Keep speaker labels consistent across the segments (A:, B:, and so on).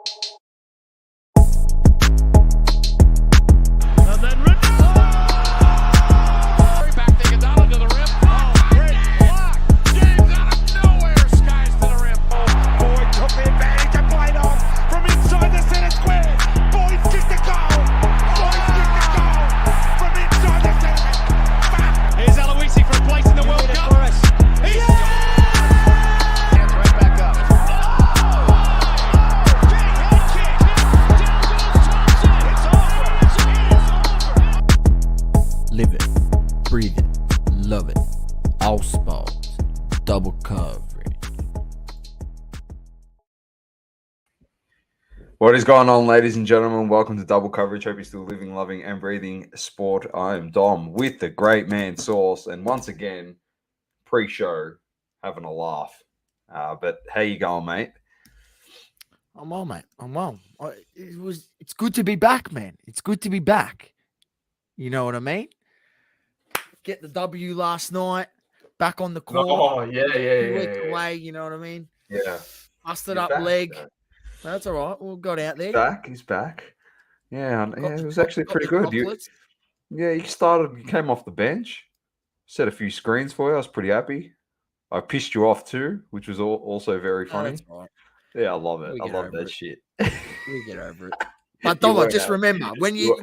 A: And then back to Iguodala to the rim. Oh, great block. James out of nowhere, skies to the rim. Boyd took the advantage and played off from inside the center square. Boyd kicked the goal. Boyd kicked the goal from inside the center. Here's Aloisi for a place in the World Cup. He's hands right back up.
B: Live it, breathe it, love it. All sports, double coverage.
C: What is going on, ladies and gentlemen? Welcome to Double Coverage. Hope you're still living, loving, and breathing sport. I am Dom with the great man Sauce, and once again, pre-show, having a laugh. But how you going, mate?
B: I'm well, mate. I'm well. It's good to be back, man. It's good to be back. You know what I mean? Get the W last night. Back on the court.
C: Oh, yeah.
B: 2 weeks away. You know what I mean?
C: Yeah.
B: Busted
C: You're
B: up
C: back,
B: leg.
C: though.
B: That's all right. We got out there.
C: He's back. Yeah, it was actually pretty good. You came off the bench, set a few screens for you. I was pretty happy. I pissed you off too, which was also very funny.
B: That's all right.
C: Yeah, I love it. I love that
B: it.
C: shit.
B: We get over it. But Dom, just remember when you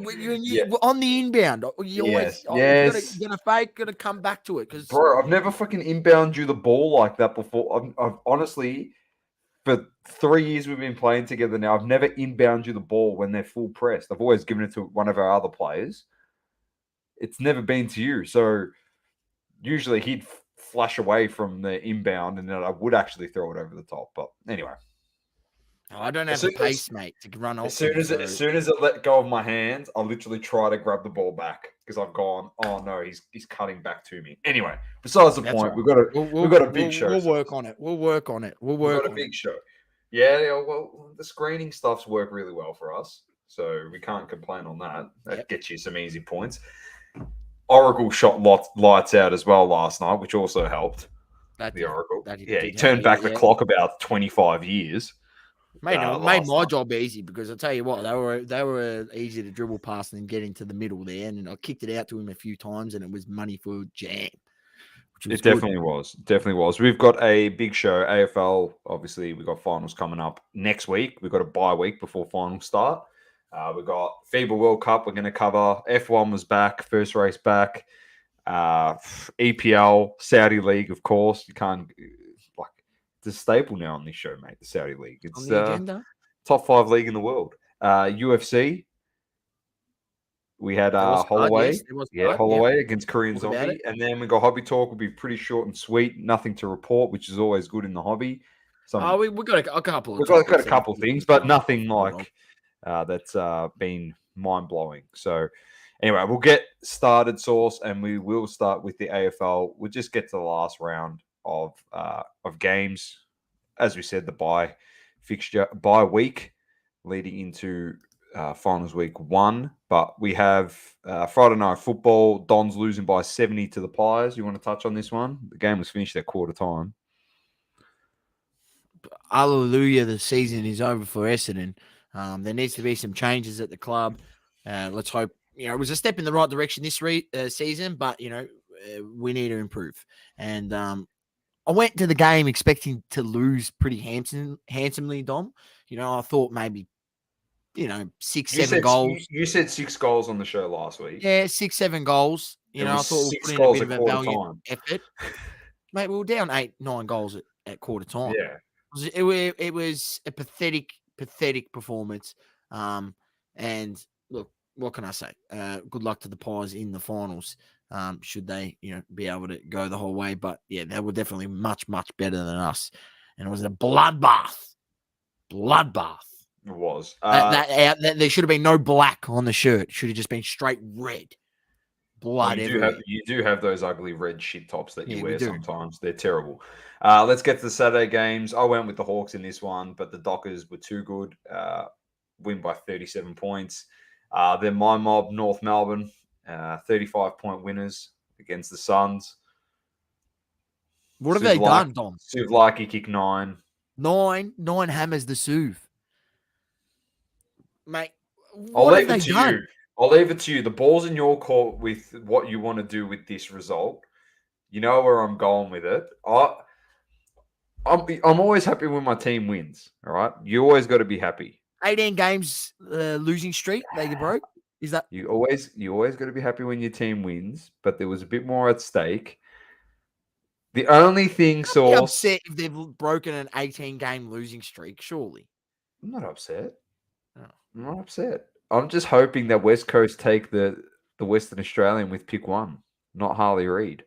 B: on the inbound, you always you're gonna come back to it because
C: bro, I've never fucking inbound you the ball like that before. I've honestly, for 3 years we've been playing together now, I've never inbound you the ball when they're full pressed. I've always given it to one of our other players. It's never been to you. So usually he'd flash away from the inbound and then I would actually throw it over the top. But anyway.
B: I don't have the pace, mate, to run off.
C: As soon as it let go of my hands, I literally try to grab the ball back because I've gone, oh no, he's cutting back to me. Anyway, besides the point, right. we've got a big show.
B: We'll work on it. We've got
C: a big show. Yeah, well, the screening stuff's worked really well for us, so we can't complain on that. That gets you some easy points. Oracle shot lights out as well last night, which also helped. The Oracle. He turned back the clock about 25 years.
B: Made my job easy because I tell you what, they were easy to dribble past and get into the middle there, and I kicked it out to him a few times, and it was money for jam.
C: It definitely was. We've got a big show. AFL, obviously, we've got finals coming up next week. We've got a bye week before finals start. We've got FIBA World Cup. We're going to cover. F1 was back, first race back. EPL, Saudi League, of course. You can't. It's a staple now on this show, mate, the Saudi League. It's
B: on the agenda?
C: Top 5 league in the world. UFC, we had Holloway. Holloway against Korean Zombie. And then we got Hobby Talk. Will be pretty short and sweet. Nothing to report, which is always good in the hobby.
B: We got a couple.
C: We've got a couple of things, but nothing like that's been mind-blowing. So anyway, we'll get started, Sauce, and we will start with the AFL. We'll just get to the last round of games. As we said, the bye week leading into finals week 1. But we have Friday night football. Dons losing by 70 to the Pies. You want to touch on this one? The game was finished at quarter time.
B: Hallelujah, the season is over for Essendon. There needs to be some changes at the club. Let's hope. It was a step in the right direction this season, but we need to improve. And I went to the game expecting to lose pretty handsomely, Dom. I thought maybe, 6-7 goals.
C: You said 6 goals on the show last week.
B: Yeah, 6-7 goals. I thought we put in a bit of a valiant effort. Mate, we were down 8-9 goals at quarter time.
C: Yeah.
B: It was a pathetic performance. And look, what can I say? Good luck to the Pies in the finals. Should they, be able to go the whole way. But, yeah, they were definitely much, much better than us. And it was a bloodbath.
C: It was.
B: There should have been no black on the shirt. It should have just been straight red. Blood everywhere.
C: You do have those ugly red shit tops that you wear sometimes. They're terrible. Let's get to the Saturday games. I went with the Hawks in this one, but the Dockers were too good. Win by 37 points. Then my mob, North Melbourne. 35-point winners against the Suns.
B: What have they done, Dom?
C: Suvlaki kicked 9.
B: 9 hammers the Suv. Mate,
C: I'll
B: what have
C: leave it
B: they
C: to
B: done?
C: you. I'll leave it to you. The ball's in your court with what you want to do with this result. You know where I'm going with it. I'm always happy when my team wins. All right, you always got to be happy.
B: 18 games losing streak they broke. Is that
C: You always got to be happy when your team wins. But there was a bit more at stake. The only thing,
B: be
C: Source.
B: upset if they've broken an 18-game losing streak? Surely.
C: I'm not upset.
B: Oh.
C: I'm not upset. I'm just hoping that West Coast take the Western Australian with pick 1, not Harley Reid.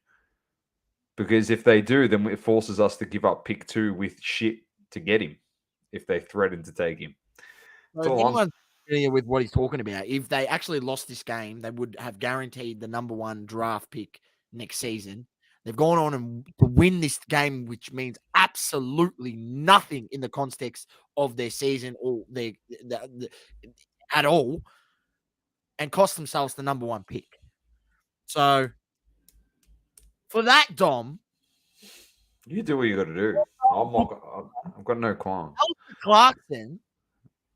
C: Because if they do, then it forces us to give up pick 2 with shit to get him if they threaten to take him.
B: So if anyone's familiar with what he's talking about, if they actually lost this game, they would have guaranteed the number 1 draft pick next season. They've gone on and to win this game, which means absolutely nothing in the context of their season or their at all, and cost themselves the number 1 pick. So for that, Dom,
C: you do what you got to do. I've got no qualms.
B: Alistair Clarkson.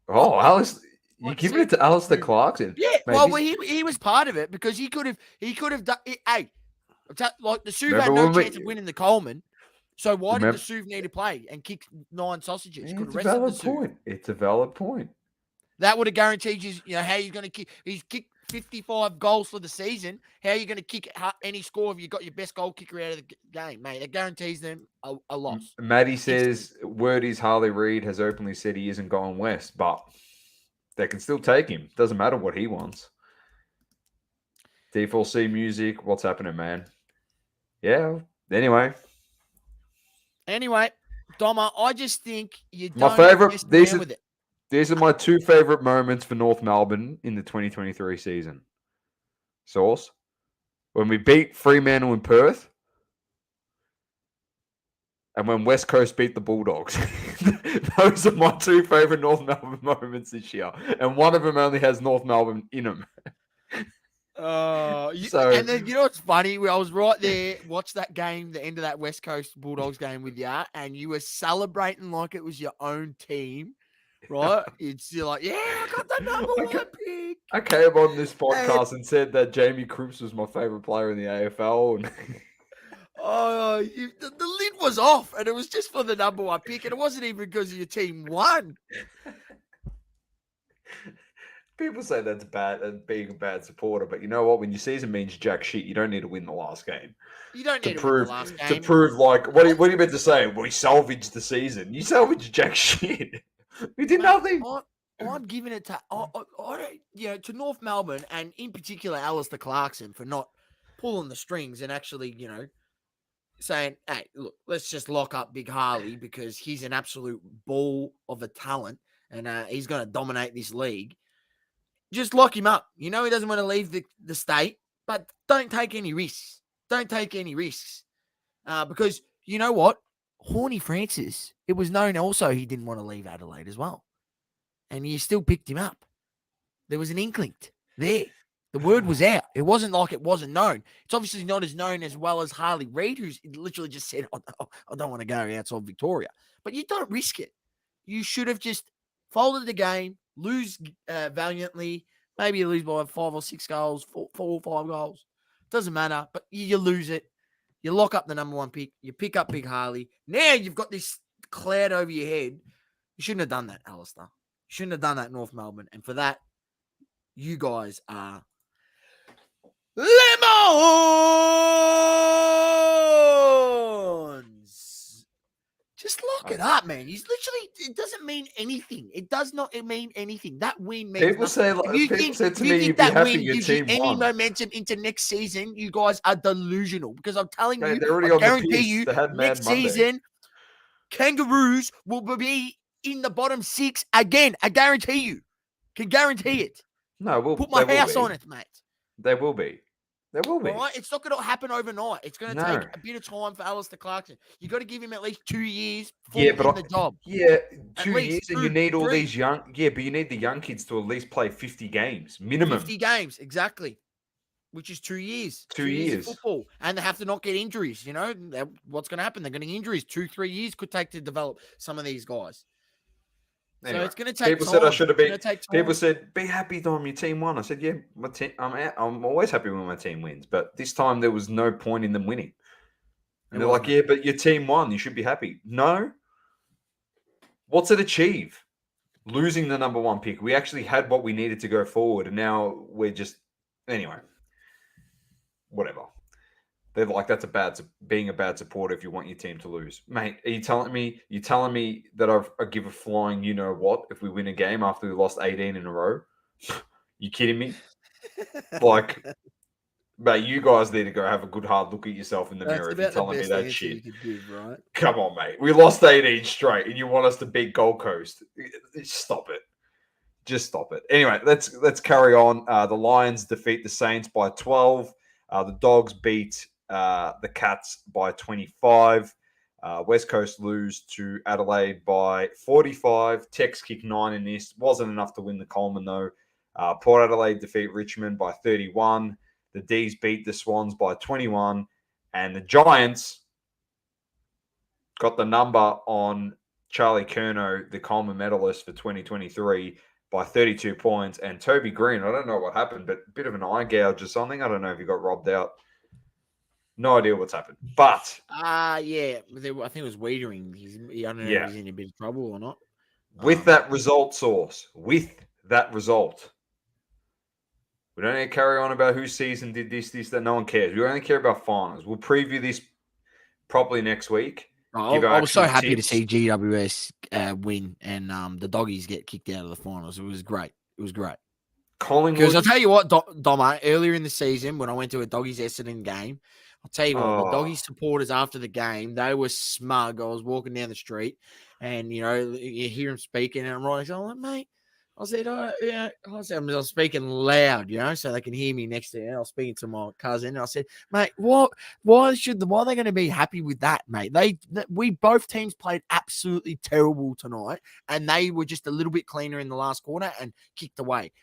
C: Oh, Alice, you giving it to Alistair Clarkson?
B: Yeah,
C: Mate,
B: well, he was part of it because he could have done it. Hey, like the Suv had no chance of winning the Coleman. So why did the Suv need to play and kick 9 sausages?
C: It's a valid point. It's a valid point.
B: That would have guaranteed you how you're going to kick. He's kicked 55 goals for the season. How are you going to kick any score if you got your best goal kicker out of the game, mate? That guarantees them a loss.
C: Maddie says, word is Harley Reid has openly said he isn't going west, but they can still take him. Doesn't matter what he wants. D4C music. What's happening, man? Yeah. Anyway,
B: Doma, I just think you don't
C: my favorite.
B: with it.
C: These are my 2 favorite moments for North Melbourne in the 2023 season. Source, when we beat Fremantle in Perth, and when West Coast beat the Bulldogs. Those are my 2 favorite North Melbourne moments this year, and one of them only has North Melbourne in them.
B: And then you know what's funny? I was right there, watched that game, the end of that West Coast Bulldogs game with you, and you were celebrating like it was your own team, right? You're like, yeah, I got the number 1 pick.
C: I came on this podcast and said that Jamie Croops was my favorite player in the AFL. And
B: the lid was off, and it was just for the number 1 pick, and it wasn't even because your team won.
C: People say that's bad and being a bad supporter, but you know what? When your season means jack shit, you don't need to win the last game.
B: You don't need to win the last game.
C: To prove, like, what are you meant to say? We salvaged the season. You salvaged jack shit. We did nothing.
B: I'm giving it to to North Melbourne, and in particular Alistair Clarkson, for not pulling the strings and actually, saying, hey, look, let's just lock up Big Harley because he's an absolute ball of a talent and he's going to dominate this league. Just lock him up. He doesn't want to leave the state, but don't take any risks. Because you know what? Horny Francis, it was known also he didn't want to leave Adelaide as well. And you still picked him up. There was an inkling there. The word was out. It wasn't like it wasn't known. It's obviously not as known as well as Harley Reid, who's literally just said, I don't want to go outside Victoria. But you don't risk it. You should have just folded the game, lose valiantly. Maybe you lose by 5 or 6 goals, 4 or 5 goals. Doesn't matter, but you lose it. You lock up the number 1 pick. You pick up Big Harley. Now you've got this cloud over your head. You shouldn't have done that, Alistair. You shouldn't have done that, North Melbourne. And for that, you guys are lemons. Just lock it up, man. He's literally, it doesn't mean anything. It does not mean anything. That win means
C: people
B: nothing.
C: People said to me, you'd be happy your team
B: any
C: won.
B: momentum into next season, you guys are delusional. Because I'm telling you,
C: I
B: guarantee you, next season, Kangaroos will be in the bottom 6 again. I guarantee you. Can guarantee it.
C: No,
B: put my house on it, mate.
C: They will be. There will be.
B: All right? It's not going to happen overnight. It's going to take a bit of time for Alistair Clarkson. You got to give him at least 2 years in the job.
C: Yeah, 2 years, and you need all these young. Yeah, but you need the young kids to at least play 50 games minimum.
B: 50 games, exactly. Which is 2 years.
C: 2 years
B: of football, and they have to not get injuries. What's going to happen? They're getting injuries. 2-3 years could take to develop some of these guys. So
C: Anyway,
B: it's going to take
C: people
B: time.
C: said I should have been.
B: It's gonna take time.
C: People said, "Be happy, Dom. Your team won." I said, "Yeah, my team. I'm always happy when my team wins." But this time there was no point in them winning. And they're like, "Yeah, but your team won. You should be happy." No. What's it achieve? Losing the number 1 pick. We actually had what we needed to go forward, and now we're just anyway. Whatever. They're like, that's being a bad supporter if you want your team to lose. Mate, are you telling me that I give a flying you know what if we win a game after we lost 18 in a row? You kidding me? Like, mate, you guys need to go have a good hard look at yourself in the mirror if you're telling me that shit.
B: You could give, right?
C: Come on, mate. We lost 18 straight and you want us to beat Gold Coast. Stop it. Just stop it. Anyway, let's carry on. The Lions defeat the Saints by 12. The Dogs beat the Cats by 25. West Coast lose to Adelaide by 45. Tex kicked 9 in this. Wasn't enough to win the Coleman, though. Port Adelaide defeat Richmond by 31. The D's beat the Swans by 21. And the Giants got the number on Charlie Curnow, the Coleman medalist for 2023, by 32 points. And Toby Green, I don't know what happened, but a bit of an eye gouge or something. I don't know if he got robbed out. No idea what's happened. But
B: yeah, I think it was Wiedering. I don't know if he's in a bit of trouble or not.
C: With that result, we don't need to carry on about whose season did this, that. No one cares. We only care about finals. We'll preview this properly next week.
B: I was so happy to see GWS win and the Doggies get kicked out of the finals. It was great.
C: Collingwood.
B: Because I'll tell you what, Domo, earlier in the season when I went to a Doggies Essendon game, I'll tell you what, the Doggies supporters after the game, they were smug. I was walking down the street and, you hear them speaking and I'm right. I'm like, mate, I was speaking loud, so they can hear me next to you. I was speaking to my cousin and I said, mate, why are they going to be happy with that, mate? We both teams played absolutely terrible tonight and they were just a little bit cleaner in the last quarter and kicked away.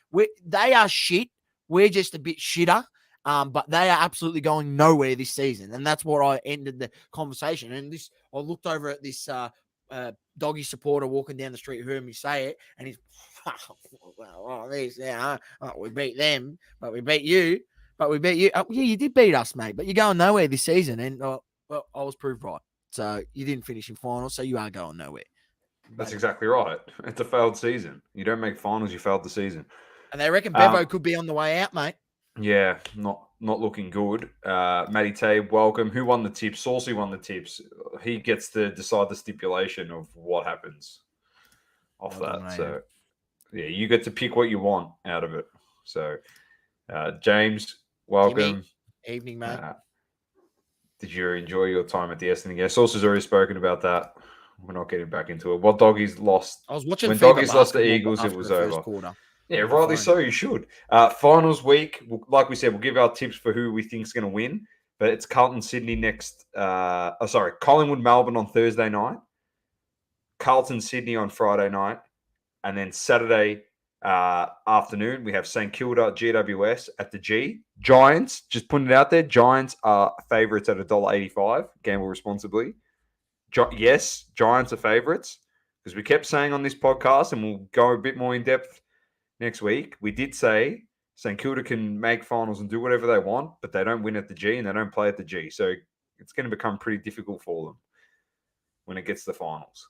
B: They are shit. We're just a bit shitter. But they are absolutely going nowhere this season. And that's what I ended the conversation. And I looked over at this Doggy supporter walking down the street, heard me say it, and he's, we beat them, but we beat you. Oh, yeah, you did beat us, mate, but you're going nowhere this season. And I was proved right. So you didn't finish in finals, so you are going nowhere.
C: That's exactly right. It's a failed season. You don't make finals, you failed the season.
B: And they reckon Bevo could be on the way out, mate.
C: Yeah, not looking good. Matty Tabe, welcome. Who won the tips? Saucy won the tips. He gets to decide the stipulation of what happens off that. So, yeah, you get to pick what you want out of it. So, James, welcome.
B: Jimmy, evening, mate.
C: Did you enjoy your time at the Essendon game? Saucy's already spoken about that. We're not getting back into it. What Doggies lost?
B: I was watching
C: when
B: FIBA
C: Doggies lost the Eagles, it was over.
B: Quarter.
C: Yeah, rightly so. You should. Finals week, like we said, we'll give our tips for who we think is going to win. But it's Carlton Sydney next. Collingwood Melbourne on Thursday night, Carlton Sydney on Friday night, and then Saturday afternoon we have St Kilda GWS at the G. Giants, just putting it out there. Giants are favourites at $1.85. Gamble responsibly. Yes, Giants are favourites because we kept saying on this podcast, and we'll go a bit more in depth next week. We did say St Kilda can make finals and do whatever they want, but they don't win at the G and they don't play at the G. So it's going to become pretty difficult for them when it gets to the finals.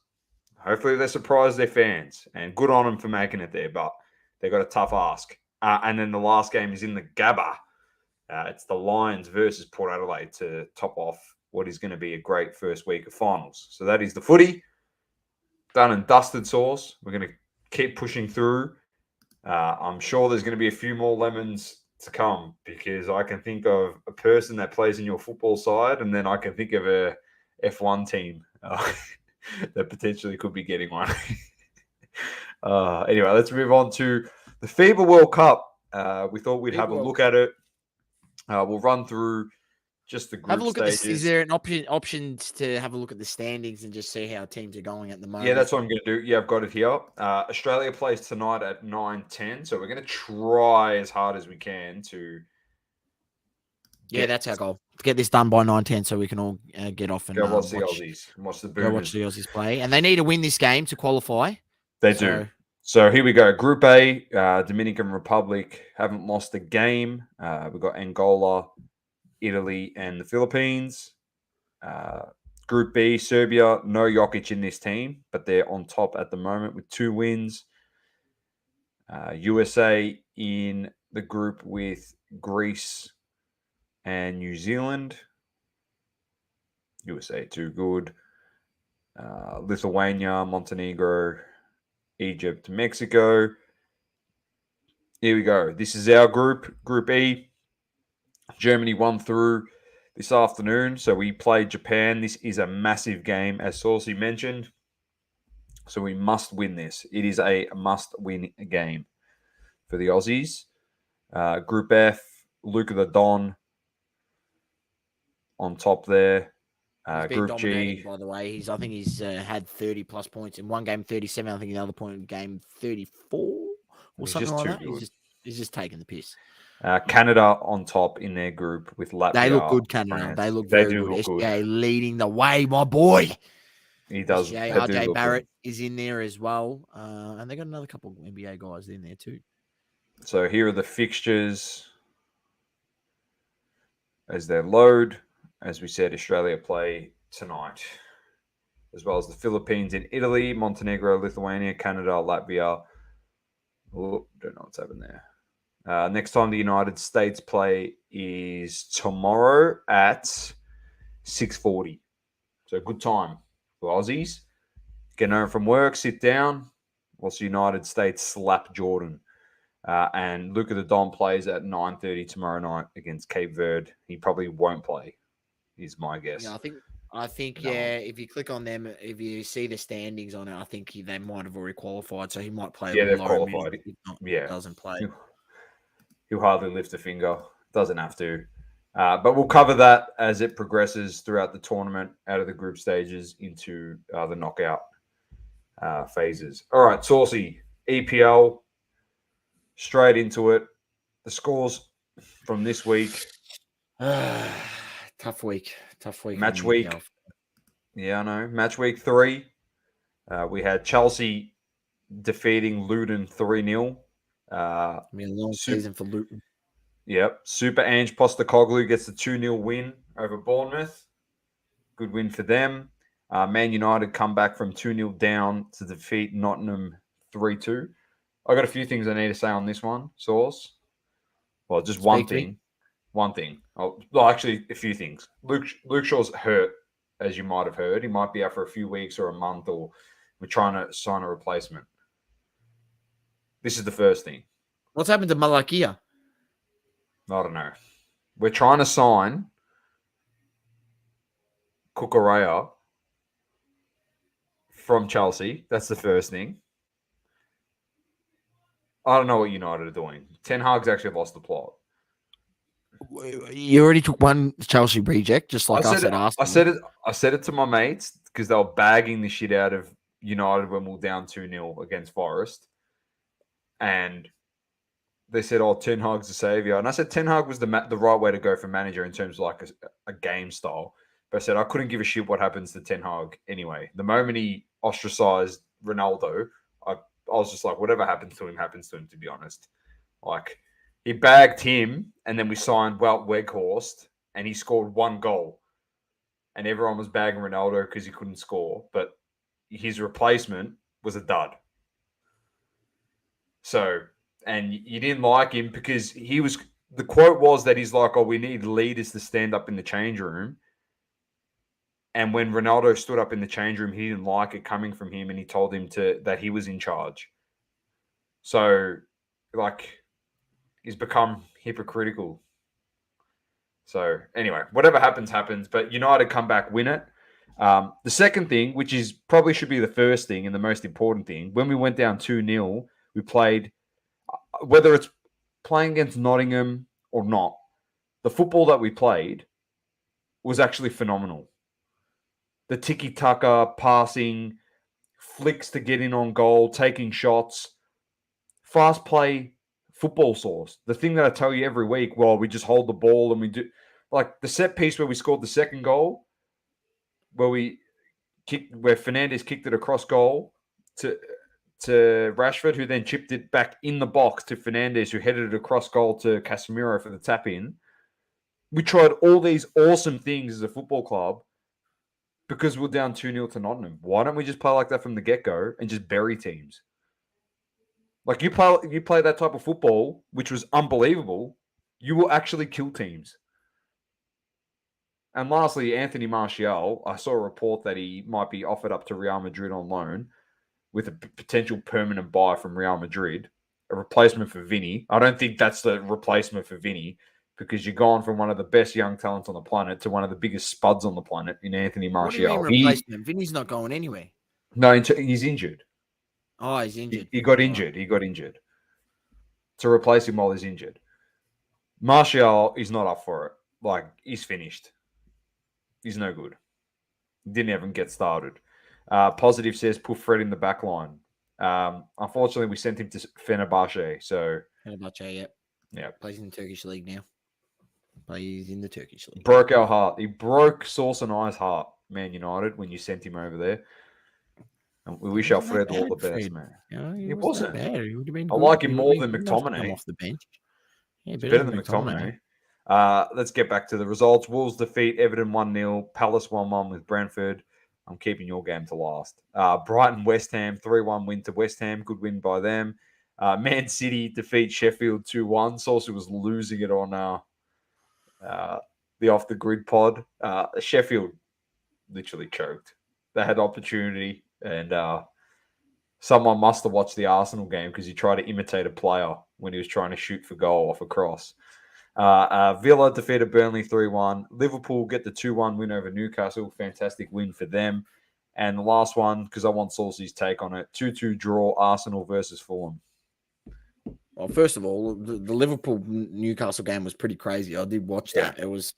C: Hopefully they surprise their fans, and good on them for making it there, but they've got a tough ask. And then the last game is in the Gabba. It's the Lions versus Port Adelaide to top off what is going to be a great first week of finals. So that is the footy. Done and dusted, Sauce. We're going to keep pushing through. I'm sure there's going to be a few more lemons to come because I can think of a person that plays in your football side, and then I can think of a F1 team that potentially could be getting one. Anyway, let's move on to the FIBA World Cup. We thought we'd have a look at it. We'll run through just the group
B: have a look
C: stages.
B: At this. Is there an option to have a look at the standings and just see how teams are going at the moment?
C: Yeah, that's what I'm going to do. Yeah, I've got it here. Australia plays tonight at 9:10, so we're going to try as hard as we can to.
B: Yeah, that's our goal. To get this done by 9:10, so we can all get off and
C: go watch the Aussies. Watch the Boomers.
B: Go watch the Aussies play, and they need to win this game to qualify.
C: They do. So here we go. Group A, Dominican Republic haven't lost a game. We've got Angola, Italy, and the Philippines. Group B, Serbia, no Jokic in this team, but they're on top at the moment with 2 wins. USA in the group with Greece and New Zealand. USA too good. Lithuania, Montenegro, Egypt, Mexico. Here we go. This is our group, Group E. Germany won through this afternoon, so we played Japan. This is a massive game, as Saucy mentioned. So we must win this. It is a must-win game for the Aussies. Group F, Luka the Don on top there.
B: He's been
C: Group
B: dominating,
C: G,
B: by the way. I think he's had 30 plus points in one game, 37. I think in the other point game, 34 or something like that. He's just taking the piss.
C: Canada on top in their group with Latvia.
B: They look good, Canada.
C: France.
B: They look very good. SGA leading the way, my boy.
C: He does.
B: SGA, RJ Barrett is in there as well. And they got another couple of NBA guys in there too.
C: So here are the fixtures as they load. As we said, Australia play tonight, as well as the Philippines in Italy, Montenegro, Lithuania, Canada, Latvia. Oh, don't know what's happening there. Next time the United States play is tomorrow at 6:40. So good time for Aussies. Get home from work, sit down, whilst the United States slap Jordan. And Luka the Don plays at 9:30 tomorrow night against Cape Verde. He probably won't play, is my guess.
B: Yeah, I think, if you click on them, if you see the standings on it, I think they might have already qualified, so he might play.
C: Yeah, they've qualified.
B: If not,
C: yeah,
B: doesn't play.
C: He'll hardly lift a finger. Doesn't have to. But we'll cover that as it progresses throughout the tournament, out of the group stages into the knockout phases. All right, Saucy, EPL, straight into it. The scores from this week.
B: Tough week.
C: Match week. Yeah, I know. Match week 3. We had Chelsea defeating Luton 3-0.
B: A long season for Luton.
C: Yep. Super Ange Postecoglou gets the 2-0 win over Bournemouth. Good win for them. Man United come back from 2-0 down to defeat Nottingham 3-2. I got a few things I need to say on this one, Sauce. Well, just one thing. Actually, a few things. Luke Shaw's hurt, as you might have heard. He might be out for a few weeks or a month, or we're trying to sign a replacement. This is the first thing.
B: What's happened to Malakia?
C: I don't know. We're trying to sign Cucurella from Chelsea. That's the first thing. I don't know what United are doing. Ten Hag's actually lost the plot.
B: You already took one Chelsea reject, just like I said.
C: I said it to my mates because they were bagging the shit out of United when we were down 2-0 against Forest. And they said, Ten Hag's the saviour. And I said Ten Hag was the right way to go for manager in terms of like a game style. But I said I couldn't give a shit what happens to Ten Hag anyway. The moment he ostracised Ronaldo, I was just like, whatever happens to him, to be honest. Like, he bagged him, and then we signed Wout Weghorst, and he scored 1 goal. And everyone was bagging Ronaldo because he couldn't score. But his replacement was a dud. So, and you didn't like him because the quote was that he's like, we need leaders to stand up in the change room. And when Ronaldo stood up in the change room, he didn't like it coming from him, and he told him that he was in charge. So, he's become hypocritical. So, anyway, whatever happens, happens. But United come back, win it. The second thing, which is probably should be the first thing and the most important thing, when we went down 2-0, we played, whether it's playing against Nottingham or not, the football that we played was actually phenomenal. The tiki-taka, passing, flicks to get in on goal, taking shots, fast play football Sauce. The thing that I tell you every week, we just hold the ball and we do, like the set piece where we scored the second goal, where Fernandes kicked it across goal to to Rashford, who then chipped it back in the box to Fernandes, who headed it across goal to Casemiro for the tap in. We tried all these awesome things as a football club because we're down 2-0 to Nottingham. Why don't we just play like that from the get-go and just bury teams? Like you play that type of football, which was unbelievable, you will actually kill teams. And lastly, Anthony Martial, I saw a report that he might be offered up to Real Madrid on loan with a potential permanent buy from Real Madrid, a replacement for Vinny. I don't think that's the replacement for Vinny because you're gone from one of the best young talents on the planet to one of the biggest spuds on the planet in Anthony Martial.
B: What do you mean replacement? Vinny's not going anywhere.
C: No, he's injured.
B: Oh, he's injured.
C: He got injured. He got injured. To replace him while he's injured. Martial is not up for it. Like, he's finished. He's no good. Didn't even get started. Positive says put Fred in the back line. Unfortunately, we sent him to Fenerbahce. So
B: Fenerbahce,
C: yeah.
B: Plays in the Turkish league now. Plays in the Turkish league.
C: Broke our heart. He broke Sauce and I's heart, Man United, when you sent him over there. And we wish our Fred all the best, man.
B: It wasn't bad. He would have been
C: I
B: good.
C: like him more than McTominay.
B: Come off the bench. Yeah,
C: better than McTominay. Let's get back to the results. Wolves defeat Everton 1-0. Palace 1-1 with Brentford. I'm keeping your game to last. Brighton West Ham 3-1 win to West Ham. Good win by them. Man City defeat Sheffield 2-1. Saucy was losing it on the Off the Grid pod. Sheffield literally choked. They had opportunity, and someone must have watched the Arsenal game because he tried to imitate a player when he was trying to shoot for goal off a cross. Villa defeated Burnley 3-1. Liverpool get the 2-1 win over Newcastle. Fantastic win for them. And the last one, because I want Saucy's take on it, 2-2 draw Arsenal versus Fulham.
B: Well, first of all, the Liverpool-Newcastle game was pretty crazy. I did watch that. It was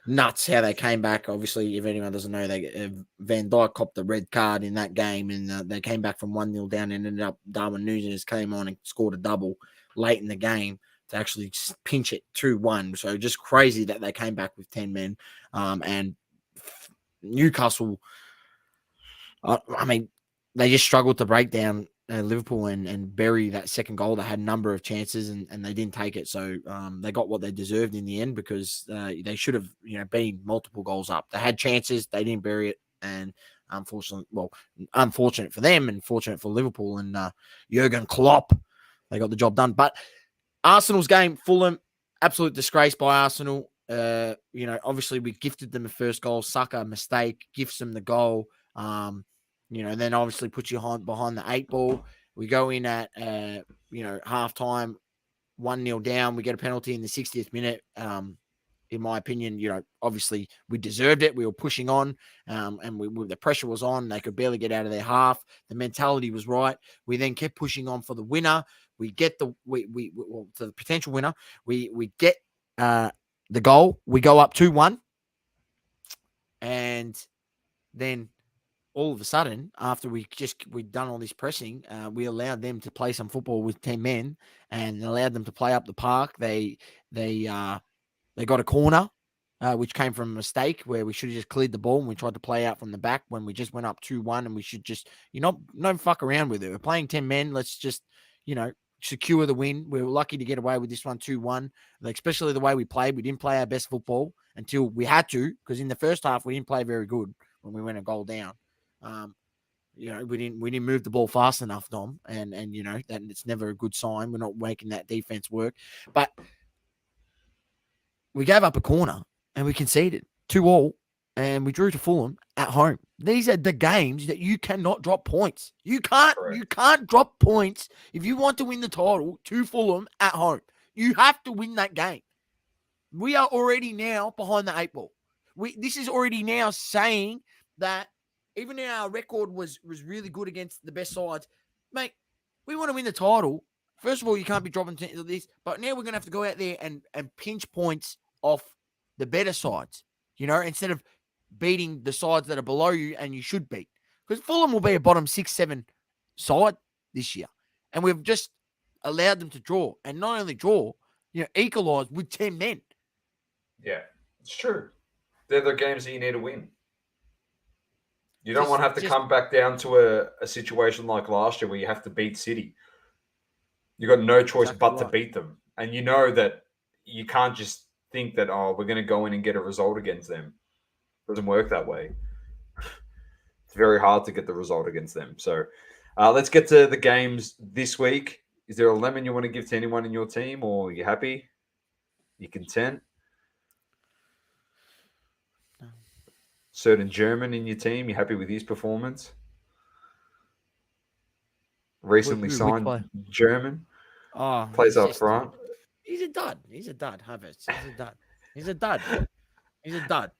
B: nuts how they came back. Obviously, if anyone doesn't know, Van Dijk copped the red card in that game, and they came back from 1-0 down and ended up Darwin Núñez came on and scored a double late in the game to actually pinch it 2-1. So just crazy that they came back with 10 men. And Newcastle, I mean, they just struggled to break down Liverpool and bury that second goal. They had a number of chances and they didn't take it. So they got what they deserved in the end because they should have, been multiple goals up. They had chances, they didn't bury it, and unfortunate for them and fortunate for Liverpool and Jurgen Klopp. They got the job done. But Arsenal's game, Fulham, absolute disgrace by Arsenal. Obviously we gifted them the first goal. Saka, mistake, gifts them the goal. Then obviously puts you behind the 8 ball. We go in at, halftime, 1-0 down. We get a penalty in the 60th minute. In my opinion, obviously we deserved it. We were pushing on, and the pressure was on. They could barely get out of their half. The mentality was right. We then kept pushing on for the winner. We get to the potential winner. We get the goal. We go up 2-1, and then all of a sudden, after we'd done all this pressing, we allowed them to play some football with 10 men and allowed them to play up the park. They got a corner, which came from a mistake where we should have just cleared the ball and we tried to play out from the back when we just went up 2-1, and we should just, no fuck around with it. We're playing 10 men. Let's just, secure the win. We were lucky to get away with this one 2-1, especially the way we played. We didn't play our best football until we had to, because in the first half, we didn't play very good when we went a goal down. We didn't move the ball fast enough, Dom, and that it's never a good sign. We're not making that defense work. But we gave up a corner and we conceded 2-2, and we drew to Fulham at home. These are the games that you cannot drop points. You can't drop points if you want to win the title to Fulham at home. You have to win that game. We are already now behind the 8 ball. This is already now saying that even though our record was really good against the best sides, mate, we want to win the title. First of all, you can't be dropping this, but now we're going to have to go out there and pinch points off the better sides, instead of beating the sides that are below you and you should beat. Because Fulham will be a bottom 6-7 side this year. And we've just allowed them to draw. And not only draw, equalise with 10 men.
C: Yeah, it's true. They're the games that you need to win. You don't want to have to come back down to a situation like last year where you have to beat City. You got no choice but to beat them. And you know that you can't just think that, oh, we're going to go in and get a result against them. It doesn't work that way. It's very hard to get the result against them. So let's get to the games this week. Is there a lemon you want to give to anyone in your team, or are you happy? You content?
B: No.
C: Certain German in your team, you happy with his performance? Recently signed German.
B: Oh,
C: plays up front.
B: He's a dud. Havertz. He's a dud.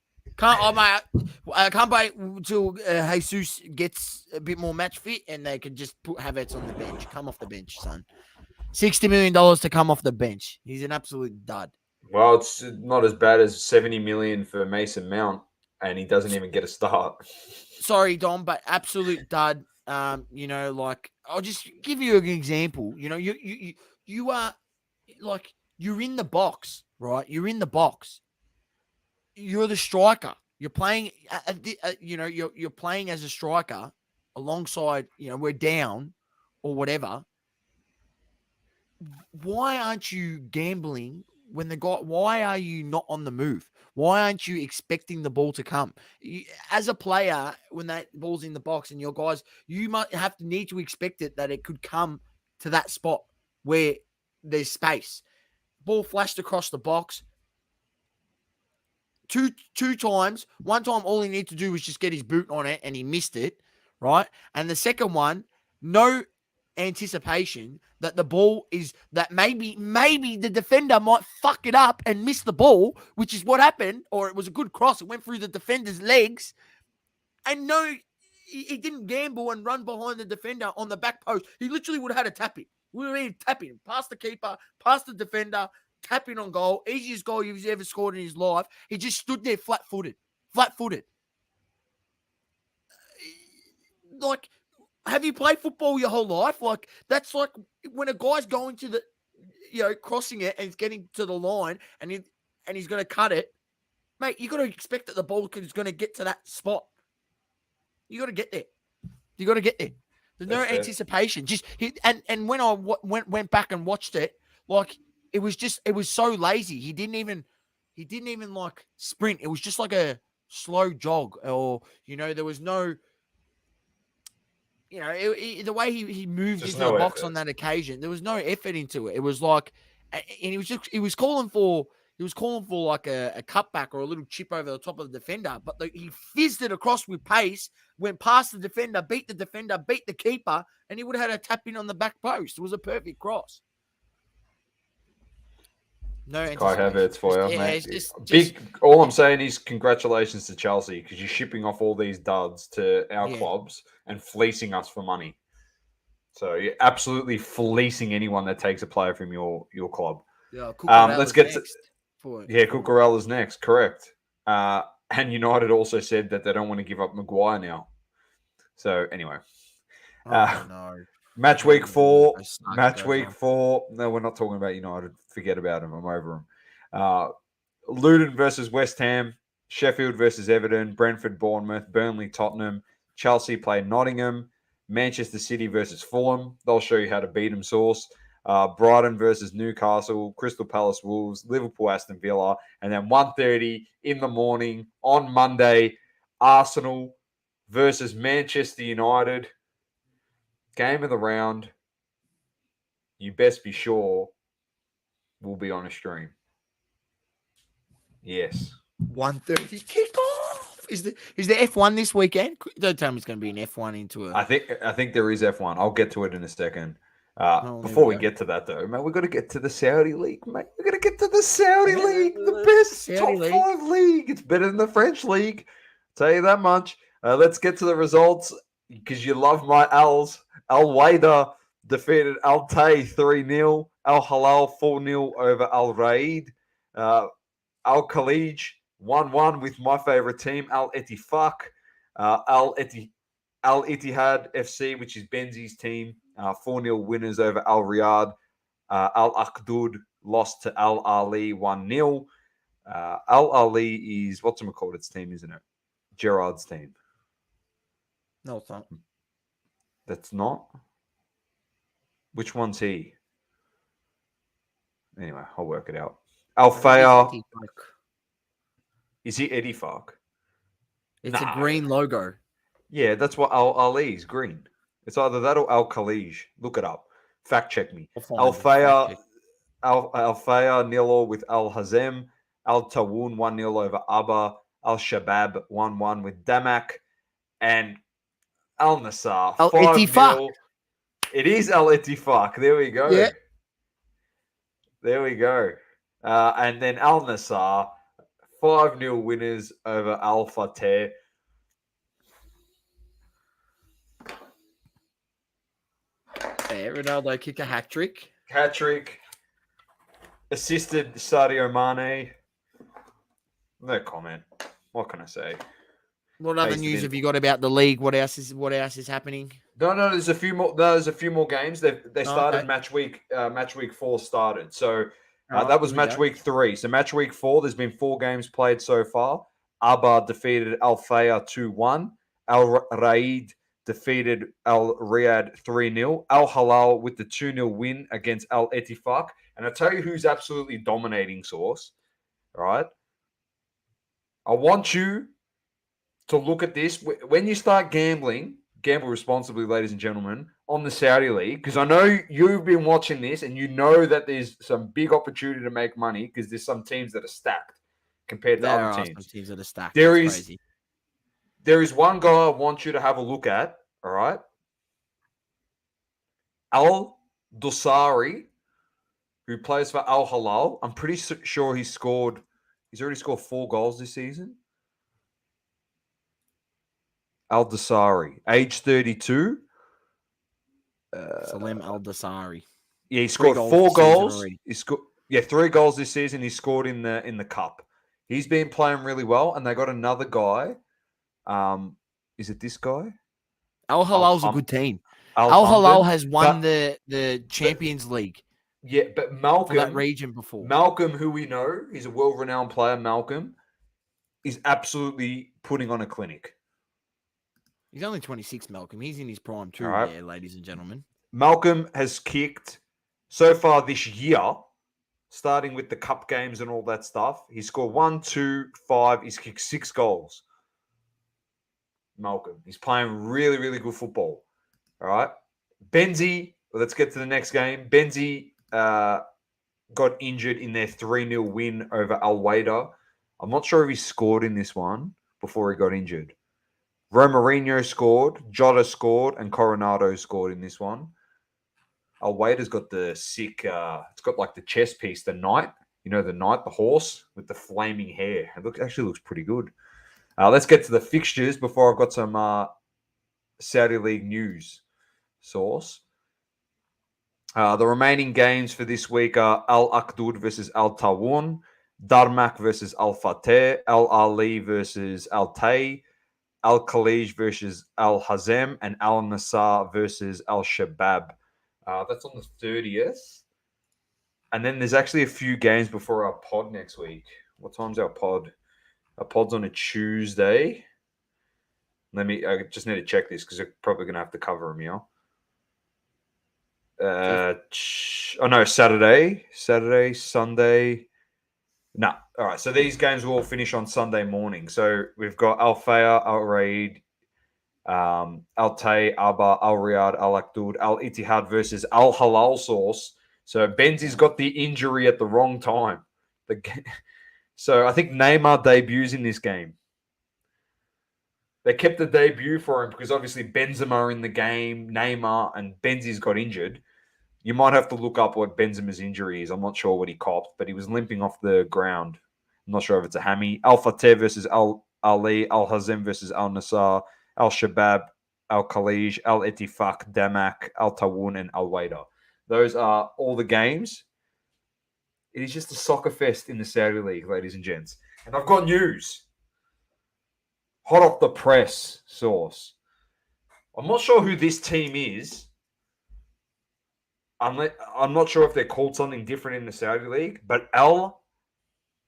B: I can't wait till Jesus gets a bit more match fit and they can just put Havertz on the bench. Come off the bench, son. $60 million to come off the bench. He's an absolute dud.
C: Well, it's not as bad as $70 million for Mason Mount, and he doesn't even get a start.
B: Sorry, Dom, but absolute dud. I'll just give you an example. You are like, you're in the box, right? You're in the box. You're the striker. You're playing. You're playing as a striker alongside. We're down or whatever. Why aren't you gambling when the guy? Why are you not on the move? Why aren't you expecting the ball to come? As a player, when that ball's in the box and your guys, you might need to expect it that it could come to that spot where there's space. Ball flashed across the box. Two times. One time, all he needed to do was just get his boot on it, and he missed it, right? And the second one, no anticipation that the ball is that maybe the defender might fuck it up and miss the ball, which is what happened, or it was a good cross. It went through the defender's legs, and no, he didn't gamble and run behind the defender on the back post. He literally would have had a tap in. We were really tapping past the keeper, past the defender. Tapping on goal, easiest goal he's ever scored in his life. He just stood there flat-footed. Like, have you played football your whole life? Like, that's like when a guy's going to the, crossing it and he's getting to the line and he's going to cut it. Mate, you got to expect that the ball is going to get to that spot. You got to get there. There's no anticipation. And when I went back and watched it, like, it was so lazy. He didn't even like sprint. It was just like a slow jog, or there was no, the way he moved just into the box effort on that occasion. There was no effort into it. It was like, and he was calling for like a cutback or a little chip over the top of the defender, but he fizzed it across with pace, went past the defender, beat the keeper, and he would have had a tap in on the back post. It was a perfect cross. No,
C: Kai Havertz for you, mate. All I'm saying is congratulations to Chelsea, because you're shipping off all these duds to our clubs and fleecing us for money. So you're absolutely fleecing anyone that takes a player from your club.
B: Yeah,
C: let's get to Cucurella's next. Correct. And United also said that they don't want to give up Maguire now. So anyway,
B: no.
C: Match week 4. No, we're not talking about United. Forget about them. I'm over them. Luton versus West Ham. Sheffield versus Everton. Brentford, Bournemouth. Burnley, Tottenham. Chelsea play Nottingham. Manchester City versus Fulham. They'll show you how to beat them, Source. Brighton versus Newcastle. Crystal Palace, Wolves. Liverpool, Aston Villa. And then 1:30 in the morning on Monday, Arsenal versus Manchester United. Game of the round, you best be sure, will be on a stream. Yes.
B: 1:30 kickoff. Is the F1 this weekend? Don't tell me it's going to be an F1 into it.
C: I think there is F1. I'll get to it in a second. Before we get to that, though, mate, we've got to get to the Saudi League, mate. We've got to get to the Saudi League, the best Saudi top 5 league. It's better than the French league. I'll tell you that much. Let's get to the results, because you love my Al's. Al Waider defeated Al Tay 3-0. Al Hilal 4-0 over Al Raid. Al Khalij 1-1 with my favorite team, Al Ettifaq. Al Ittihad FC, which is Benzi's team, 4-0 winners over Al Riyadh. Al Akhdud lost to Al Ali 1-0. Al Ali is, its team, isn't it? Gerard's team.
B: No, it's not.
C: That's not. Which one's he? Anyway, I'll work it out. Alfea. Is he Eddie Fark?
B: It's a green logo.
C: Yeah, that's what Ali's green. It's either that or Al Khalij. Look it up. Fact check me.
B: I'll find it. Fact
C: Alfea
B: check.
C: Alfea 0 with Al Hazem. Al Tawun 1-0 over Abba. Al Shabab 1-1 with Damak. And Al Nassar
B: Al
C: 5-0.
B: Ettifaq.
C: It is Al Ettifaq. There we go.
B: Yeah.
C: There we go. And then Al Nassar 5-0 winners over Al Fateh.
B: Yeah, Ronaldo kicked a hat trick.
C: Assisted Sadio Mane. No comment. What can I say?
B: What other news have you got about the league? What else is happening?
C: No. There's a few more. There's a few more games. They started
B: okay.
C: match week. Match week 4 started. So
B: Right,
C: that was match week 3. So match week 4. There's been 4 games played so far. Abba defeated Al Faya 2-1. Al Raid defeated Al Riyadh 3-0. Al Halal with the 2-0 win against Al Ettifaq. And I'll tell you who's absolutely dominating, Source. All right. I want you to look at this. When you start gambling, gamble responsibly, ladies and gentlemen, on the Saudi League, because I know you've been watching this and you know that there's some big opportunity to make money because there's some teams that are stacked compared to other teams.
B: Some teams that are stacked.
C: There is one guy I want you to have a look at, all right? Al Dosari, who plays for Al Halal. I'm pretty sure he's already scored 4 goals this season. Al Dosari, age 32.
B: Salim Al Dosari.
C: Yeah, he scored 4 goals. He scored 3 goals this season. He scored in the cup. He's been playing really well, and they got another guy. Is it this guy?
B: Al Halal's a good team. Al Halal has won the Champions League.
C: Yeah, but Malcolm,
B: for that region before.
C: Malcolm, who we know, he's a world-renowned player. Malcolm is absolutely putting on a clinic.
B: He's only 26, Malcolm. He's in his prime too, there, ladies and gentlemen.
C: Malcolm has kicked so far this year, starting with the cup games and all that stuff. He scored 1, 2, 5. He's kicked 6 goals. Malcolm. He's playing really, really good football. All right. Benzi, let's get to the next game. Benzi got injured in their 3-0 win over Al Wada. I'm not sure if he scored in this one before he got injured. Romarinho scored, Jota scored, and Coronado scored in this one. Al Wada's got the sick, it's got like the chest piece, the knight. You know, the knight, the horse with the flaming hair. It actually looks pretty good. Let's get to the fixtures before I've got some Saudi League news. Source. The remaining games for this week are Al Akdud versus Al Tawun, Darmak versus Al Fateh, Al Ali versus Al Tay, Al Khalij versus Al Hazem, and Al Nassar versus Al Shabab. That's on the 30th. And then there's actually a few games before our pod next week. What time's our pod? Our pod's on a Tuesday. I just need to check this because I'm probably going to have to cover them, yeah. Saturday, Sunday. No. All right. So these games will all finish on Sunday morning. So we've got Al Faya, Al Raid, Al Tay, Abba, Al Riyadh, Al Akdud, Al Ittihad versus Al Halal Source. So Benzi's got the injury at the wrong time. So I think Neymar debuts in this game. They kept the debut for him because obviously Benzema in the game, Neymar, and Benzi's got injured. You might have to look up what Benzema's injury is. I'm not sure what he copped, but he was limping off the ground. I'm not sure if it's a hammy. Al Fateh versus Al Ali, Al Hazem versus Al Nassar, Al Shabab, Al Khalij, Al Ettifaq, Damak, Al Tawun, and Al Wada. Those are all the games. It is just a soccer fest in the Saudi League, ladies and gents. And I've got news. Hot off the press source. I'm not sure who this team is. I'm not sure if they're called something different in the Saudi League, but Al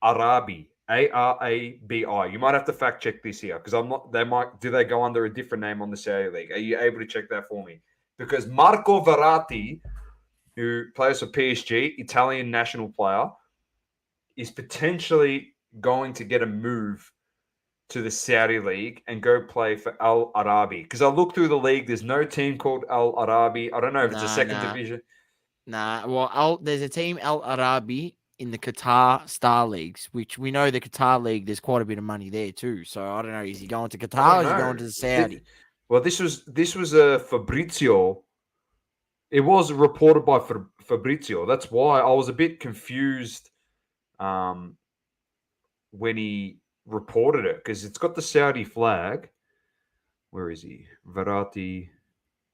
C: Arabi. Arabi. You might have to fact check this here because I'm not. Do they go under a different name on the Saudi League? Are you able to check that for me? Because Marco Verratti, who plays for PSG, Italian national player, is potentially going to get a move to the Saudi League and go play for Al Arabi. Because I look through the league, there's no team called Al Arabi. I don't know if it's a second division.
B: Well, there's a team, Al Arabi, in the Qatar Star Leagues, which we know the Qatar League, there's quite a bit of money there too. So I don't know, is he going to Qatar or is he going to the Saudi?
C: This was a Fabrizio. It was reported by Fabrizio. That's why I was a bit confused when he reported it, because it's got the Saudi flag. Where is he? Verratti.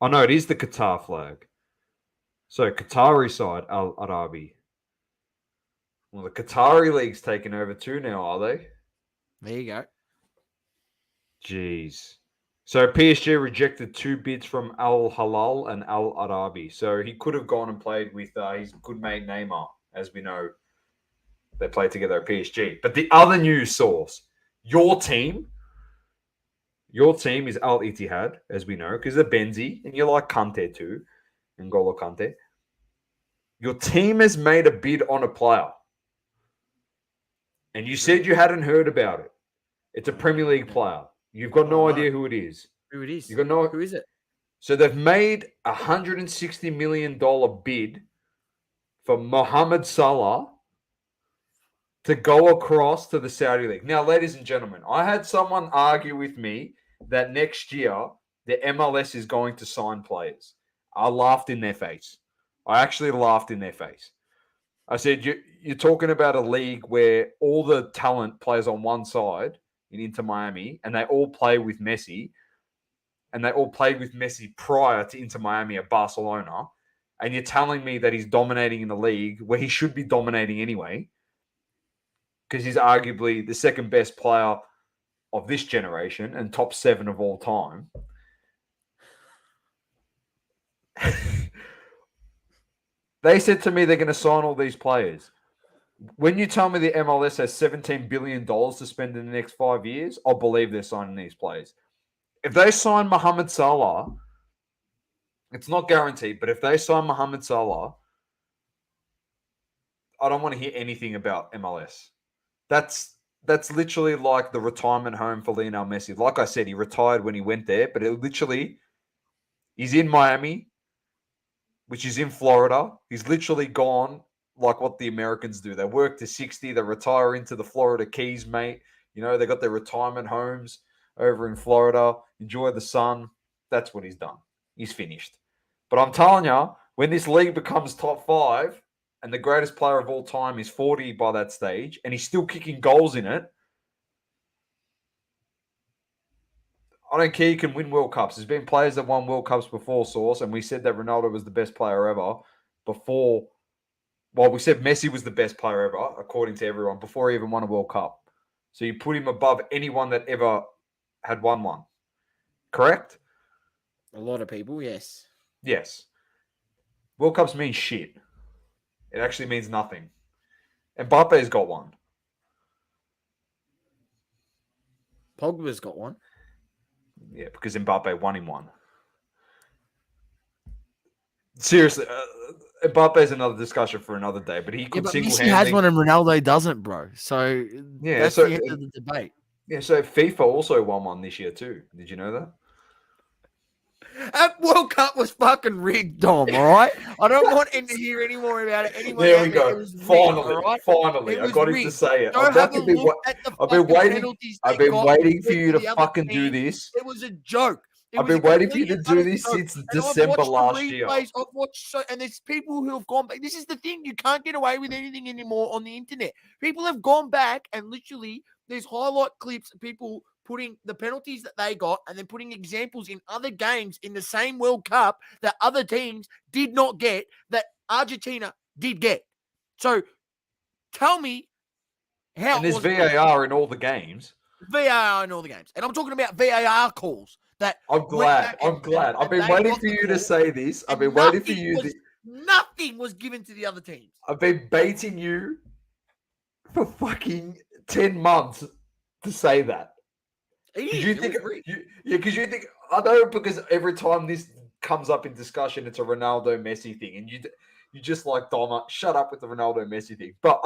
C: Oh, no, it is the Qatar flag. So, Qatari side, Al Arabi. Well, the Qatari League's taken over too now, are they?
B: There you go.
C: Jeez. So, PSG rejected 2 bids from Al Hilal and Al Arabi. So, he could have gone and played with his good mate Neymar, as we know. They played together at PSG. But the other news source, your team is Al Ittihad, as we know, because of Benzi, and you like Kante too, N'Golo Kante. Your team has made a bid on a player. And you said you hadn't heard about it. It's a Premier League player. You've got no idea who it is.
B: Who it is?
C: You've got no.
B: Who is it?
C: So they've made a $160 million bid for Mohamed Salah to go across to the Saudi League. Now, ladies and gentlemen, I had someone argue with me that next year the MLS is going to sign players. I laughed in their face. I actually laughed in their face. I said, you're talking about a league where all the talent plays on one side in Inter Miami, and they all play with Messi, and they all played with Messi prior to Inter Miami at Barcelona, and you're telling me that he's dominating in the league where he should be dominating anyway, because he's arguably the second best player of this generation and top 7 of all time. They said to me they're going to sign all these players. When you tell me the MLS has $17 billion to spend in the next 5 years, I'll believe they're signing these players. If they sign Mohamed Salah, it's not guaranteed, but if they sign Mohamed Salah, I don't want to hear anything about MLS. That's literally like the retirement home for Lionel Messi. Like I said, he retired when he went there, but he's in Miami, which is in Florida. He's literally gone like what the Americans do. They work to 60, they retire into the Florida Keys, mate. You know, they got their retirement homes over in Florida, enjoy the sun. That's what he's done. He's finished. But I'm telling you, when this league becomes top 5, and the greatest player of all time is 40 by that stage, and he's still kicking goals in it, I don't care, you can win World Cups. There's been players that won World Cups before, Source, and we said that Ronaldo was the best player ever before. Well, we said Messi was the best player ever, according to everyone, before he even won a World Cup. So you put him above anyone that ever had won one. Correct?
B: A lot of people, yes.
C: Yes. World Cups mean shit. It actually means nothing. Mbappe's got one.
B: Pogba's got one.
C: Yeah, because Mbappe won him one. Seriously, Mbappe's another discussion for another day, but he could single-handedly...
B: Messi has one and Ronaldo doesn't, bro. So that's the end of the debate.
C: Yeah, so FIFA also won one this year too. Did you know that?
B: That World Cup was fucking rigged, Dom, all right? I don't want him to hear any more about it.
C: There we go. Finally. I got him to say it. I've been waiting for you to fucking do this.
B: It was a joke.
C: I've been waiting for you to do this since December last year.
B: I've watched and there's people who have gone back. This is the thing. You can't get away with anything anymore on the internet. People have gone back and literally there's highlight clips of people putting the penalties that they got and then putting examples in other games in the same World Cup that other teams did not get, that Argentina did get. So tell me how.
C: And there's VAR in all the games.
B: VAR in all the games. And I'm talking about VAR calls.
C: I'm glad. I've been waiting for you to say this. I've been waiting for you.
B: Nothing was given to the other teams.
C: I've been baiting you for fucking 10 months to say that. Because you think, because you think, I know, because every time this comes up in discussion, it's a Ronaldo Messi thing, and you just like, Donna, shut up with the Ronaldo Messi thing. But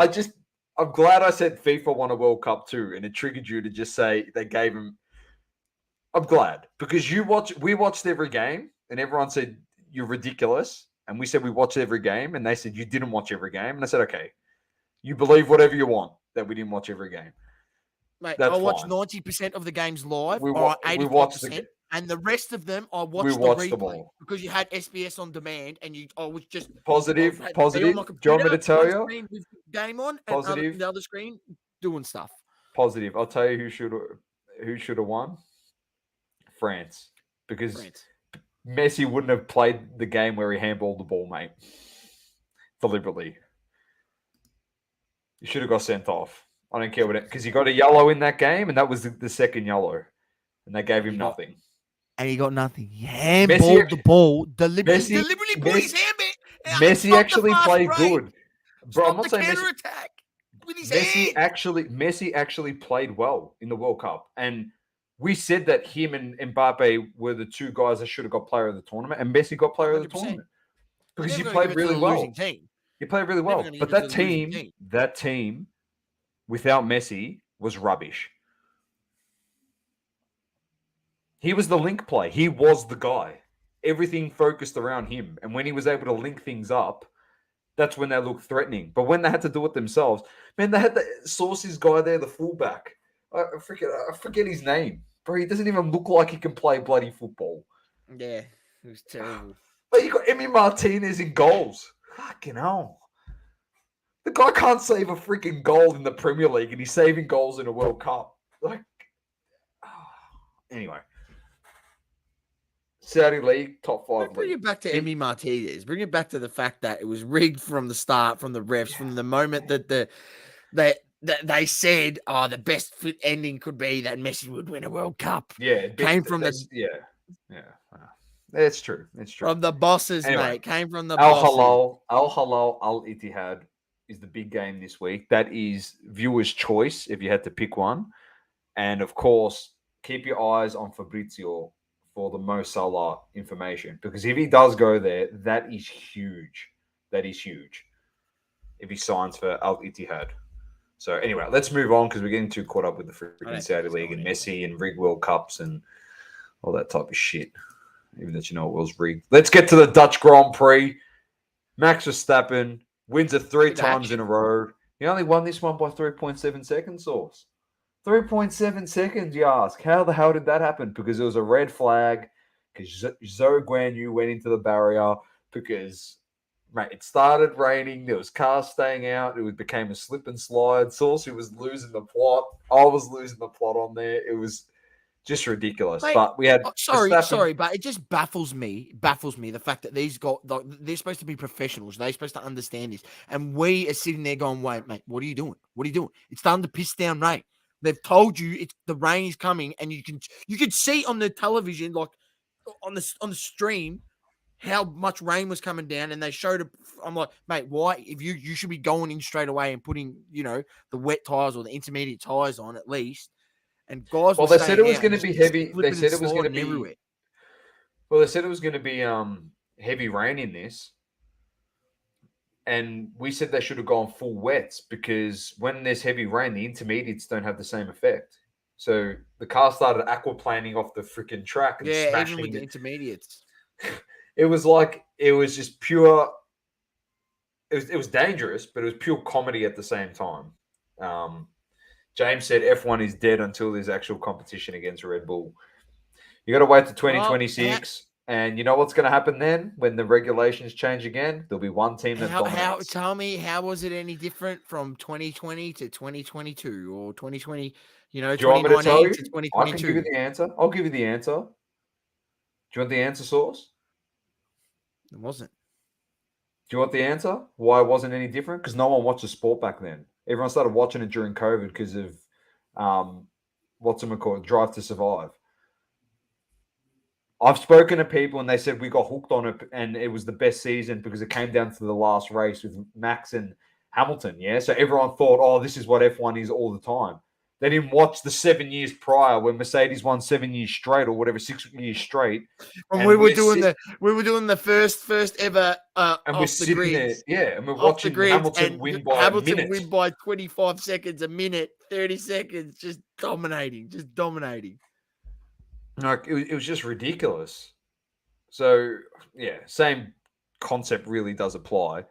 C: I'm glad I said FIFA won a World Cup too, and it triggered you to just say they gave him. I'm glad, because we watched every game, and everyone said you're ridiculous, and we said we watched every game, and they said you didn't watch every game, and I said, okay, you believe whatever you want that we didn't watch every game.
B: Mate,
C: That's
B: I watched
C: fine.
B: 90% of the games live,
C: We
B: or
C: watched
B: 85%, and the rest of them I watched,
C: we watched
B: the
C: them
B: replay
C: all.
B: because you had SBS on demand, and I was just
C: Positive.
B: I had to be on my
C: Do you want me to tell
B: one
C: you?
B: screen with the game on, and
C: Positive.
B: the other screen doing stuff.
C: Positive. I'll tell you who should have won. France, because Messi wouldn't have played the game where he handballed the ball, mate, deliberately. You should have got sent off. I don't care what it, because he got a yellow in that game, and that was the second yellow, and they gave him nothing.
B: And he got nothing. He handballed the ball deliberately. Deliberately put his hand back.
C: Messi actually played good. Bro, I'm not saying
B: Messi attack with his hand.
C: Messi actually played well in the World Cup, and we said that him and Mbappe were the two guys that should have got player of the tournament, and Messi got player 100%. Of the tournament because he played really well. He played really well, but that team without Messi was rubbish. He was the link play. He was the guy. Everything focused around him, and when he was able to link things up, that's when they looked threatening. But when they had to do it themselves, man, they had the Sauce's guy there, the fullback. I forget his name. Bro, he doesn't even look like he can play bloody football.
B: Yeah, it was terrible.
C: But you got Emi Martinez in goals. Fucking hell. The guy can't save a freaking goal in the Premier League, and he's saving goals in a World Cup. Anyway. Saudi League, top 5 league.
B: Bring it back to Emi Martinez. Bring it back to the fact that it was rigged from the start, from the refs, from the moment that they said, the best ending could be that Messi would win a World Cup.
C: Yeah.
B: Came from
C: Yeah. It's true. It's true.
B: From the bosses, anyway, mate. Came from the bosses.
C: Al Hilal Al Ittihad is the big game this week. That is viewer's choice if you had to pick one. And, of course, keep your eyes on Fabrizio for the Mo Salah information. Because if he does go there, that is huge. That is huge. If he signs for Al Ittihad. So, anyway, let's move on because we're getting too caught up with the freaking Saudi League and Messi and rigged World Cups and all that type of shit. Even that it was rigged. Let's get to the Dutch Grand Prix. Max Verstappen wins it 3 times in a row. He only won this one by 3.7 seconds, Sauce. 3.7 seconds, you ask. How the hell did that happen? Because it was a red flag, because Zhou Guanyu went into the barrier, because, mate, it started raining, there was cars staying out, it became a slip and slide. Sauce was losing the plot. I was losing the plot on there. It was just ridiculous. Mate, but we had
B: sorry, but it just baffles me the fact that these guys, they're supposed to be professionals. They're supposed to understand this. And we are sitting there going, wait, mate, what are you doing? What are you doing? It's starting to piss down rain. They've told you the rain is coming, and you can see on the television, like on the stream, how much rain was coming down, and they showed it. I'm like, mate, why? If you should be going in straight away and putting, the wet tires or the intermediate tires on at least. And guys,
C: they said it was going to be heavy. They said it was going to be
B: everywhere.
C: Well, they said it was going to be heavy rain in this. And we said they should have gone full wets because when there's heavy rain, the intermediates don't have the same effect. So the car started aquaplaning off the freaking track. And
B: even with the intermediates.
C: It was just pure. It was dangerous, but it was pure comedy at the same time. James said F1 is dead until there's actual competition against Red Bull. You got to wait to 2026. And you know what's going to happen then when the regulations change again? There'll be one team that dominates.
B: Tell me, how was it any different from 2020 to 2022 or 2020, 2019 to 2022?
C: I can give you the answer. I'll give you the answer. Do you want the answer, Source?
B: It wasn't.
C: Do you want the answer? Why it wasn't any different? Because no one watched the sport back then. Everyone started watching it during COVID because of Drive to Survive. I've spoken to people and they said we got hooked on it and it was the best season because it came down to the last race with Max and Hamilton, yeah? So everyone thought, oh, this is what F1 is all the time. They didn't watch the 7 years prior when Mercedes won 7 years straight or whatever, 6 years straight.
B: And we were doing the first ever
C: and we're
B: off the
C: sitting
B: grids.
C: there, yeah, and we're
B: Off the
C: watching
B: grids,
C: Hamilton
B: and
C: win by
B: Hamilton
C: a minute.
B: win by 25 seconds a minute, 30 seconds, just dominating.
C: Like it was just ridiculous. So yeah, same concept really does apply.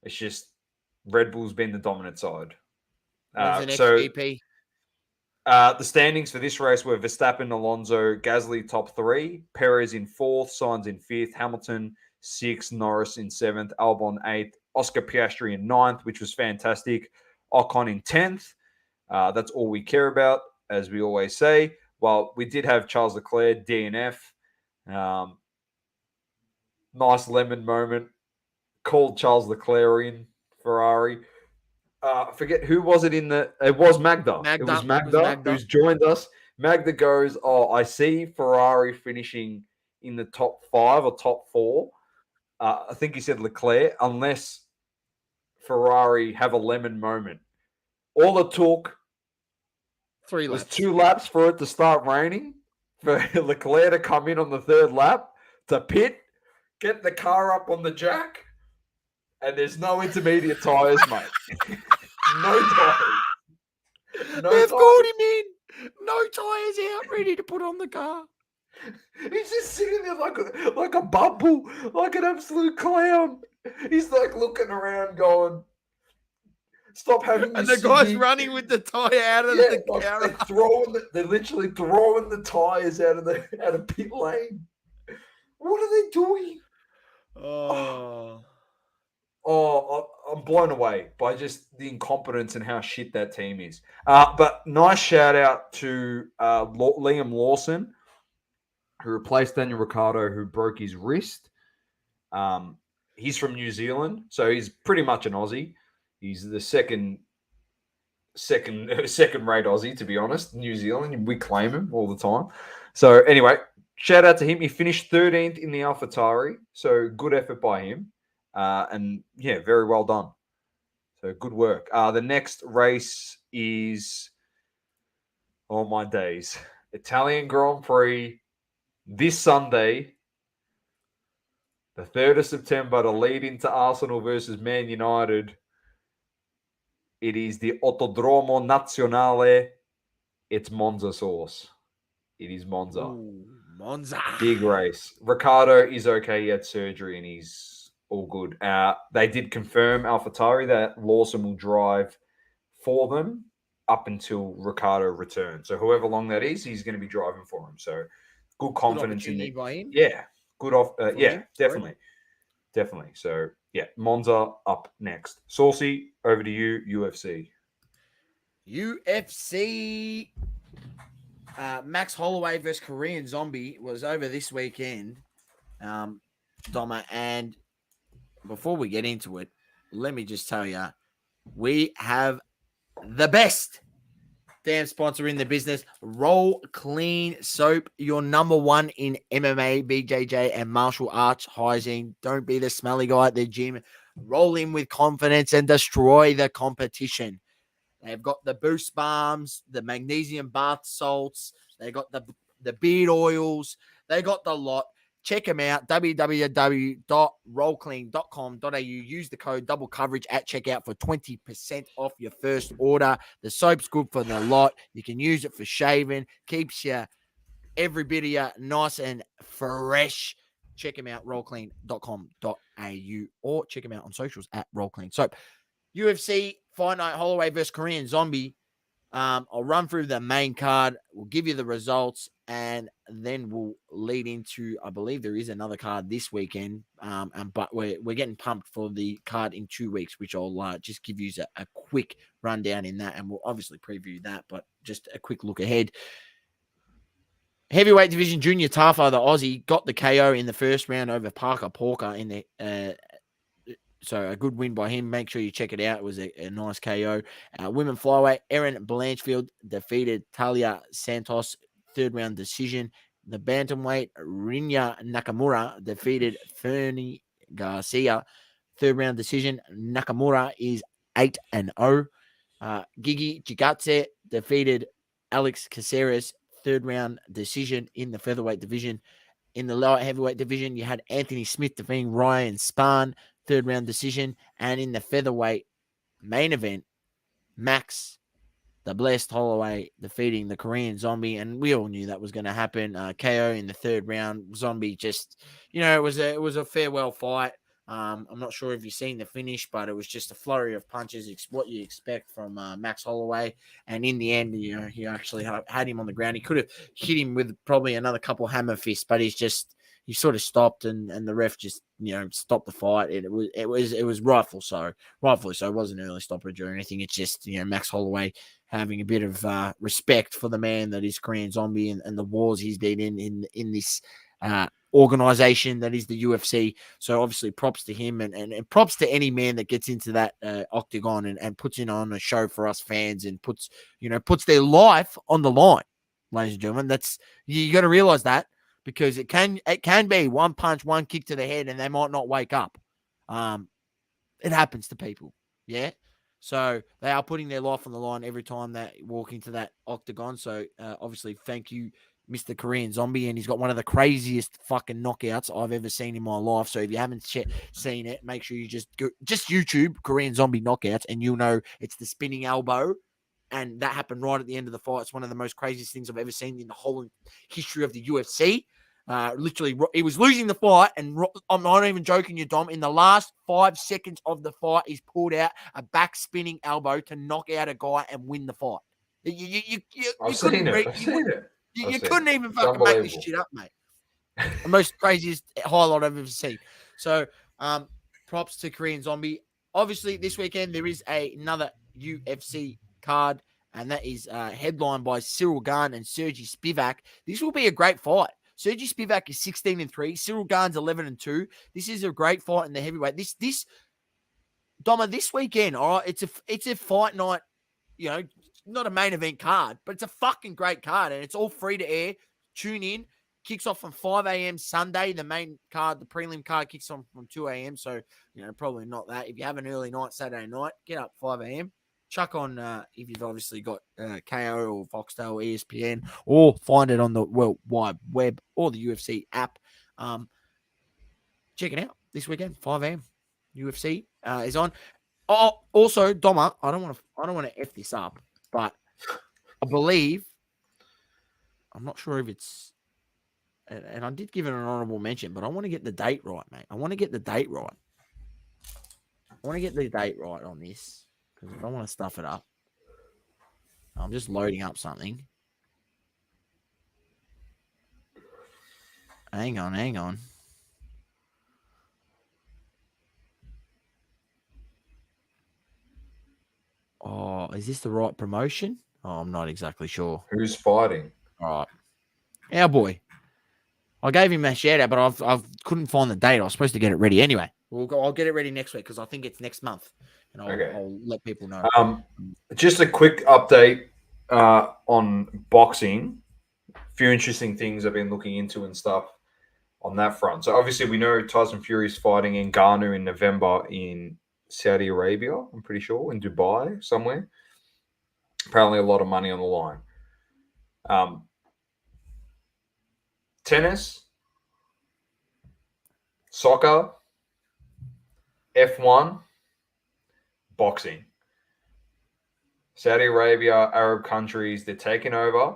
C: It's just Red Bull's been the dominant side.
B: When's the next GP?
C: The standings for this race were Verstappen, Alonso, Gasly top 3, Perez in 4th, Sainz in 5th, Hamilton 6th, Norris in 7th, Albon 8th, Oscar Piastri in 9th, which was fantastic, Ocon in 10th. That's all we care about, as we always say. Well, we did have Charles Leclerc, DNF. Nice lemon moment. Called Charles Leclerc in Ferrari. Forget who was it in the. It was Magda. It was Magda who's joined us. Magda goes, oh, I see Ferrari finishing in the top 5 or top 4. I think he said Leclerc, unless Ferrari have a lemon moment. All it took
B: 3
C: was
B: laps.
C: 2 laps for it to start raining, for Leclerc to come in on the 3rd lap, to pit, get the car up on the jack, and there's no intermediate tyres, mate. No tyres.
B: They've called him in. No tyres out, ready to put on the car.
C: He's just sitting there like a bubble, like an absolute clown. He's like looking around going, stop having
B: And
C: this
B: the guy's
C: singing.
B: running with the tyre out of the car.
C: They're literally throwing the tyres out of pit lane. What are they doing? Oh, I'm blown away by just the incompetence and how shit that team is. But nice shout out to Liam Lawson, who replaced Daniel Ricciardo, who broke his wrist. He's from New Zealand, so he's pretty much an Aussie. He's the second rate Aussie, to be honest. New Zealand, we claim him all the time. So anyway, shout out to him. He finished 13th in the AlphaTauri, so good effort by him. And yeah, very well done. So good work. The next race is, oh my days, Italian Grand Prix this Sunday, the 3rd of September, to lead into Arsenal versus Man United. It is the Autodromo Nazionale. It's Monza sauce. It is Monza.
B: Ooh, Monza.
C: Big race. Ricciardo is okay. He had surgery and he's all good. They did confirm AlphaTauri that Lawson will drive for them up until Ricciardo returns. So however long that is, he's going to be driving for him. So good confidence in it.
B: By him.
C: Yeah. Good off. Yeah,
B: him?
C: definitely. Definitely. So yeah, Monza up next. Saucy, over to you, UFC.
B: Max Holloway versus Korean Zombie was over this weekend, Doma. And before we get into it, let me just tell you, we have the best damn sponsor in the business, Roll Clean Soap, your number 1 in MMA, BJJ, and martial arts hygiene. Don't be the smelly guy at the gym. Roll in with confidence and destroy the competition. They've got the boost balms, the magnesium bath salts. They got the beard oils. They got the lot. Check them out, www.rollclean.com.au. Use the code double coverage at checkout for 20% off your first order. The soap's good for the lot. You can use it for shaving. Keeps you every bit of you nice and fresh. Check them out, rollclean.com.au, or check them out on socials at rollclean soap. UFC Fight Night Holloway versus Korean Zombie. I'll run through the main card. We'll give you the results, and then we'll lead into, I believe there is another card this weekend, but we're getting pumped for the card in 2 weeks, which I'll just give you a quick rundown in that, and we'll obviously preview that, but just a quick look ahead. Heavyweight division, Junior Tafa, the Aussie, got the KO in the first round over Parker Porker in the so a good win by him. Make sure you check it out. It was a nice KO. Women flyweight, Erin Blanchfield defeated Talia Santos, 3rd round decision. The bantamweight, Rinya Nakamura defeated Fernie Garcia, 3rd round decision. Nakamura is 8-0. Gigi Gigatse defeated Alex Caceres, third round decision in the featherweight division. In the lower heavyweight division, you had Anthony Smith defeating Ryan Spahn, third round decision. And in the featherweight main event, Max the Blessed Holloway defeating the Korean Zombie, and we all knew that was going to happen. KO in the third round. Zombie just, it was a farewell fight. I'm not sure if you've seen the finish, but it was just a flurry of punches. It's what you expect from Max Holloway. And in the end, he actually had him on the ground. He could have hit him with probably another couple hammer fists, but he sort of stopped, and the ref just stopped the fight. It was rightful so. Rightfully so. It wasn't an early stoppage or anything. It's just Max Holloway having a bit of respect for the man that is Korean Zombie and the wars he's been in this organization that is the UFC. So obviously props to him and props to any man that gets into that octagon and puts in on a show for us fans and puts their life on the line, ladies and gentlemen. That's you got to realize that, because it can be one punch, one kick to the head, and they might not wake up. It happens to people. Yeah. So they are putting their life on the line every time they walk into that octagon. So obviously, thank you, Mr. Korean Zombie. And he's got one of the craziest fucking knockouts I've ever seen in my life. So if you haven't seen it, make sure you just YouTube Korean Zombie knockouts, and you'll know it's the spinning elbow. And that happened right at the end of the fight. It's one of the most craziest things I've ever seen in the whole history of the UFC. Literally, he was losing the fight, and I'm not even joking you, Dom. In the last 5 seconds of the fight, he's pulled out a back spinning elbow to knock out a guy and win the fight. You couldn't even fucking make this shit up, mate. The most craziest highlight I've ever seen. So, props to Korean Zombie. Obviously, this weekend there is another UFC card, and that is headlined by Cyril Gane and Sergey Spivak. This will be a great fight. Sergey Spivak is 16-3. Cyril Gane's 11-2. This is a great fight in the heavyweight. This weekend, all right, it's a fight night, not a main event card, but it's a fucking great card, and it's all free to air. Tune in. Kicks off from 5 a.m. Sunday. The main card, the prelim card, kicks on from 2 a.m. So, probably not that. If you have an early night, Saturday night, get up 5 a.m. Chuck on, if you've obviously got KO or Foxtel, ESPN, or find it on the World Wide Web or the UFC app. Check it out this weekend, 5 a.m. UFC is on. Oh, also, Doma, I don't want to F this up, but I believe, I'm not sure if it's, and I did give it an honorable mention, but I want to get the date right, mate. I want to get the date right on this, because I don't want to stuff it up. I'm just loading up something. Hang on. Oh, is this the right promotion? Oh, I'm not exactly sure.
C: Who's fighting?
B: All right. Our boy. I gave him a shout out, but I couldn't find the date. I was supposed to get it ready anyway. I'll get it ready next week, because I think it's next month, and I'll let people know.
C: Just a quick update on boxing. A few interesting things I've been looking into and stuff on that front. So obviously we know Tyson Fury is fighting in Ghana in November in Saudi Arabia, I'm pretty sure, in Dubai somewhere. Apparently a lot of money on the line. Tennis, soccer, F1, boxing. Saudi Arabia, Arab countries, they're taking over.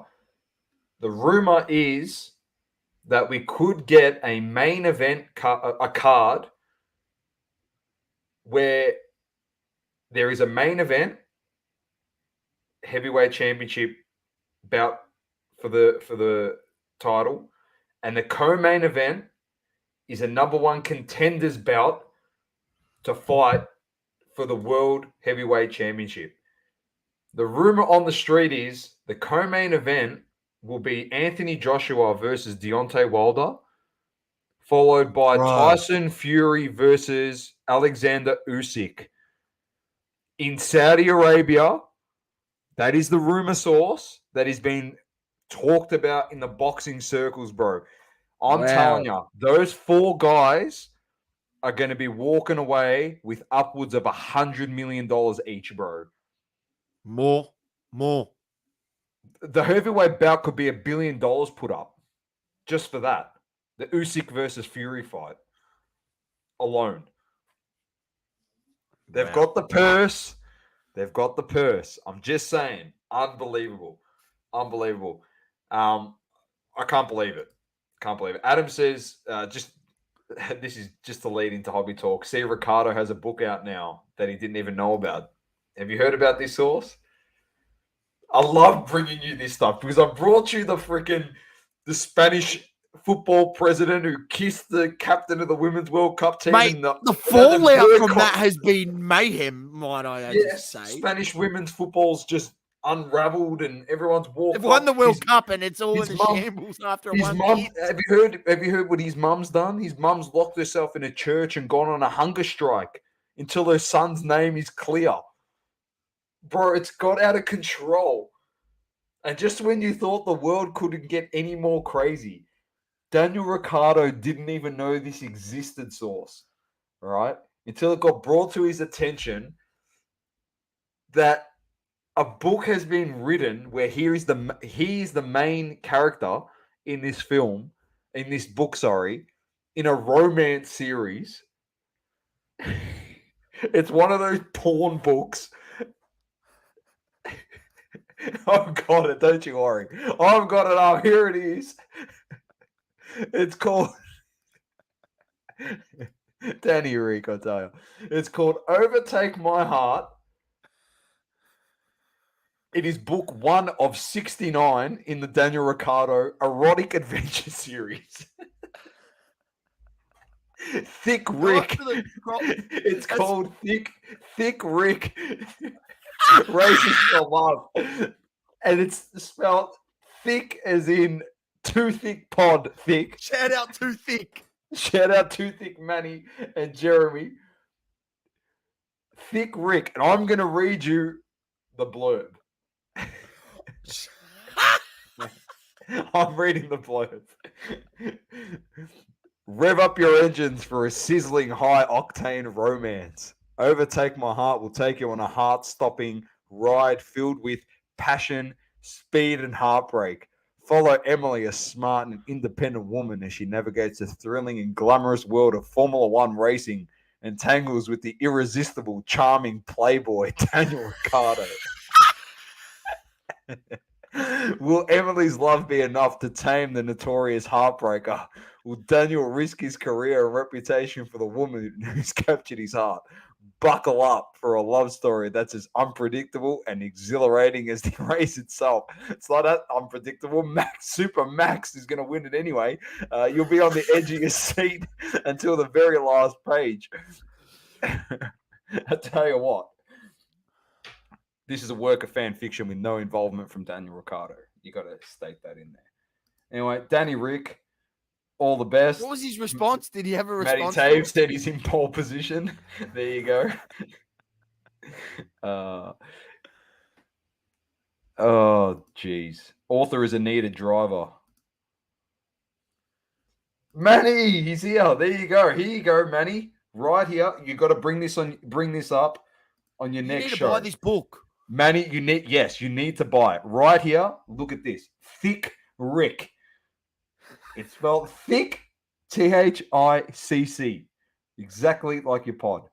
C: The rumor is that we could get a main event, a card where there is a main event heavyweight championship bout for the title, and the co-main event is a number one contenders bout to fight for the world heavyweight championship. The rumor on the street is the co-main event will be Anthony Joshua versus Deontay Wilder, followed by Tyson Fury versus Alexander Usyk. In Saudi Arabia, that is the rumor source that is being talked about in the boxing circles, bro. I'm telling you, those four guys are going to be walking away with upwards of $100 million each, bro.
B: More.
C: The heavyweight bout could be $1 billion put up just for that. The Usyk versus Fury fight alone. They've got the purse. They've got the purse. I'm just saying. Unbelievable. I can't believe it. Adam says, this is just the lead into hobby talk. See, Ricardo has a book out now that he didn't even know about. Have you heard about this source? I love bringing you this stuff because I brought you the Spanish football president who kissed the captain of the Women's World Cup team.
B: Mate, the fallout from that has been mayhem, might I just say.
C: Spanish women's football's just unraveled and everyone's walked.
B: They've won the World Cup and it's all in the shambles after one hit.
C: Have you heard what his mum's done? His mum's locked herself in a church and gone on a hunger strike until her son's name is clear. Bro, it's got out of control. And just when you thought the world couldn't get any more crazy, Daniel Ricciardo didn't even know this existed, source. All right? Until it got brought to his attention that a book has been written where he is the main character in this film, in this book, in a romance series. It's one of those porn books. I've got it, don't you worry. I've got it up. Here it is. It's called Danny Rick, I tell you. It's called Overtake My Heart. It is book 1 of 69 in the Daniel Ricciardo erotic adventure series. Thick Rick. It's called Thick Rick. Racing for Love. And it's spelled thick as in too thick pod thick.
B: Shout out Too Thick.
C: Shout out Too Thick Manny and Jeremy. Thick Rick. And I'm going to read you the blurb. I'm reading the blurb. Rev up your engines for a sizzling high-octane romance. Overtake My Heart will take you on a heart-stopping ride filled with passion, speed, and heartbreak. Follow Emily, a smart and independent woman, as she navigates the thrilling and glamorous world of Formula One racing and tangles with the irresistible, charming playboy Daniel Ricciardo. Will Emily's love be enough to tame the notorious heartbreaker? Will Daniel risk his career and reputation for the woman who's captured his heart? Buckle up for a love story that's as unpredictable and exhilarating as the race itself. It's not that unpredictable. Super Max is going to win it anyway. You'll be on the edge of your seat until the very last page. I tell you what. This is a work of fan fiction with no involvement from Daniel Ricciardo. You got to state that in there. Anyway, Danny Rick, all the best.
B: What was his response? Did he have a response?
C: Matty Taves said he's in pole position. There you go. Oh, jeez. Author is Anita Driver. Manny, he's here. There you go. Here you go, Manny. Right here. You got to bring this up on your next show.
B: You need to buy this book.
C: Manny, you need to buy it. Right here, look at this. Thick Rick. It's spelled thick, T-H-I-C-C. Exactly like your pod.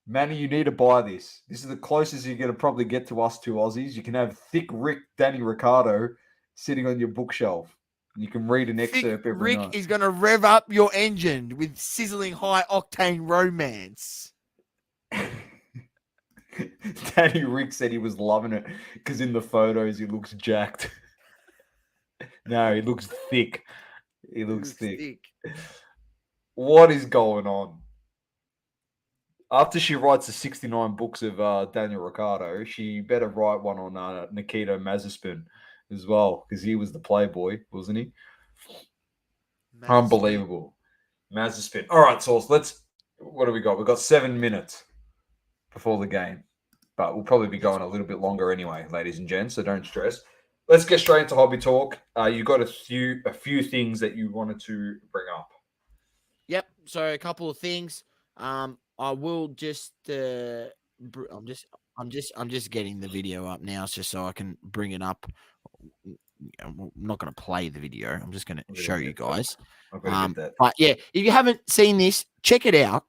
C: Manny, you need to buy this. This is the closest you're going to probably get to us two Aussies. You can have Thick Rick, Danny Ricciardo, sitting on your bookshelf. You can read an excerpt every night.
B: Rick is going to rev up your engine with sizzling high-octane romance.
C: Danny Rick said he was loving it because in the photos he looks jacked. No, he looks thick. He looks thick. What is going on? After she writes the 69 books of Daniel Ricciardo, she better write one on Nikita Mazepin as well, because he was the playboy, wasn't he? Unbelievable. Mazepin. All right, Sauce, what do we got? We've got 7 minutes before the game, but we'll probably be going a little bit longer anyway, ladies and gents, so don't stress. Let's get straight into hobby talk. You got a few things that you wanted to bring up.
B: Yep. So a couple of things. I will just. I'm just getting the video up now, just so I can bring it up. I'm not going to play the video. I'm just going to show you guys.
C: I'm going to get that.
B: But yeah, if you haven't seen this, check it out,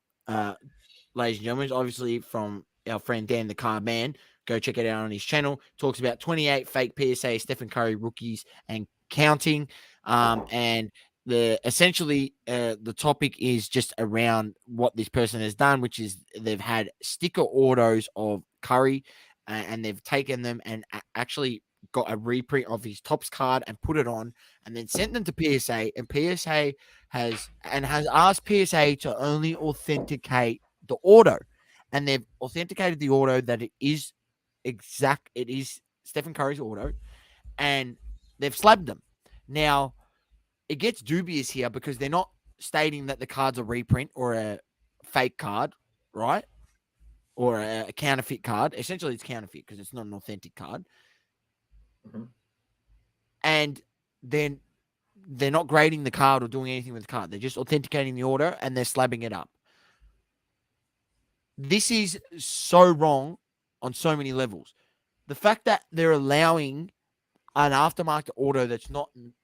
B: ladies and gentlemen. Obviously, from our friend Dan the Card Man. Go check it out on his channel. Talks about 28 fake PSA Stephen Curry rookies and counting. And essentially the topic is just around what this person has done, which is they've had sticker autos of Curry, and they've taken them and actually got a reprint of his Topps card and put it on, and then sent them to PSA. And PSA has asked PSA to only authenticate the auto, and they've authenticated the auto that it is Stephen Curry's auto, and they've slabbed them. Now, it gets dubious here because they're not stating that the card's a reprint or a fake card, right? Or a counterfeit card. Essentially, it's counterfeit because it's not an authentic card.
C: Mm-hmm.
B: And then they're not grading the card or doing anything with the card. They're just authenticating the order and they're slabbing it up. This is so wrong on so many levels. The fact that they're allowing an aftermarket auto that's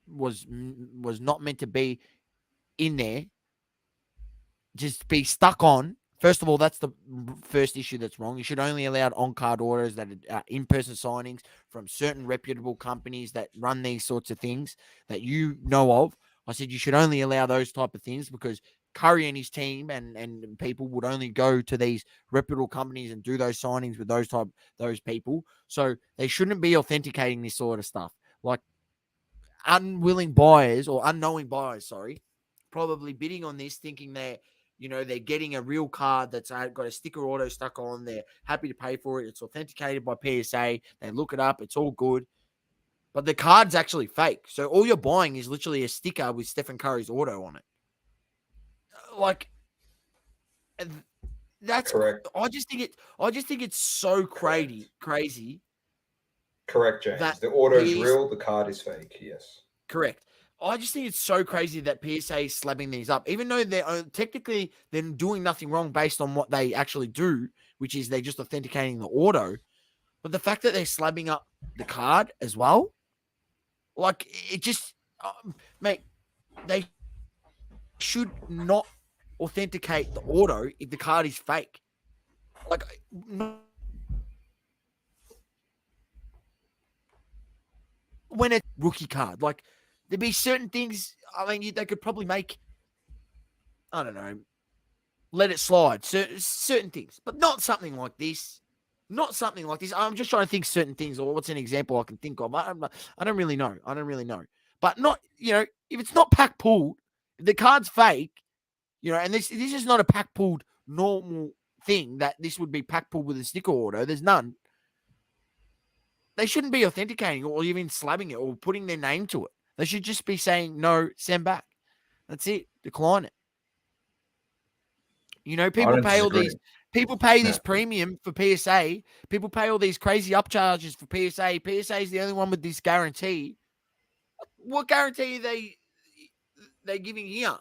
B: was not meant to be in there just be stuck on. First of all, that's the first issue that's wrong. You should only allow on-card orders that are in-person signings from certain reputable companies that run these sorts of things that you know of. I said you should only allow those type of things because Curry and his team and people would only go to these reputable companies and do those signings with those people. So they shouldn't be authenticating this sort of stuff. Like unwilling buyers or unknowing buyers, probably bidding on this thinking they're getting a real card that's got a sticker auto stuck on. They're happy to pay for it. It's authenticated by PSA. They look it up. It's all good. But the card's actually fake. So all you're buying is literally a sticker with Stephen Curry's auto on it. Like, that's
C: correct.
B: I just think it's so crazy.
C: Correct, James. The auto is real. The card is fake. Yes.
B: Correct. I just think it's so crazy that PSA is slabbing these up, even though they're technically doing nothing wrong based on what they actually do, which is they're just authenticating the auto. But the fact that they're slabbing up the card as well, like it just, mate, they should not authenticate the auto if the card is fake. Like, when it's rookie card, like. There'd be certain things, I mean, they could probably make, I don't know, let it slide, certain things, but not something like this. Not something like this. I'm just trying to think certain things, or what's an example I can think of. I don't really know. But not, if it's not pack pulled, if the card's fake, and this is not a pack pulled normal thing that this would be pack pulled with a sticker auto. There's none. They shouldn't be authenticating or even slabbing it or putting their name to it. They should just be saying, no, send back. That's it. Decline it. People pay all these. People pay this premium for PSA. People pay all these crazy upcharges for PSA. PSA is the only one with this guarantee. What guarantee are they giving here?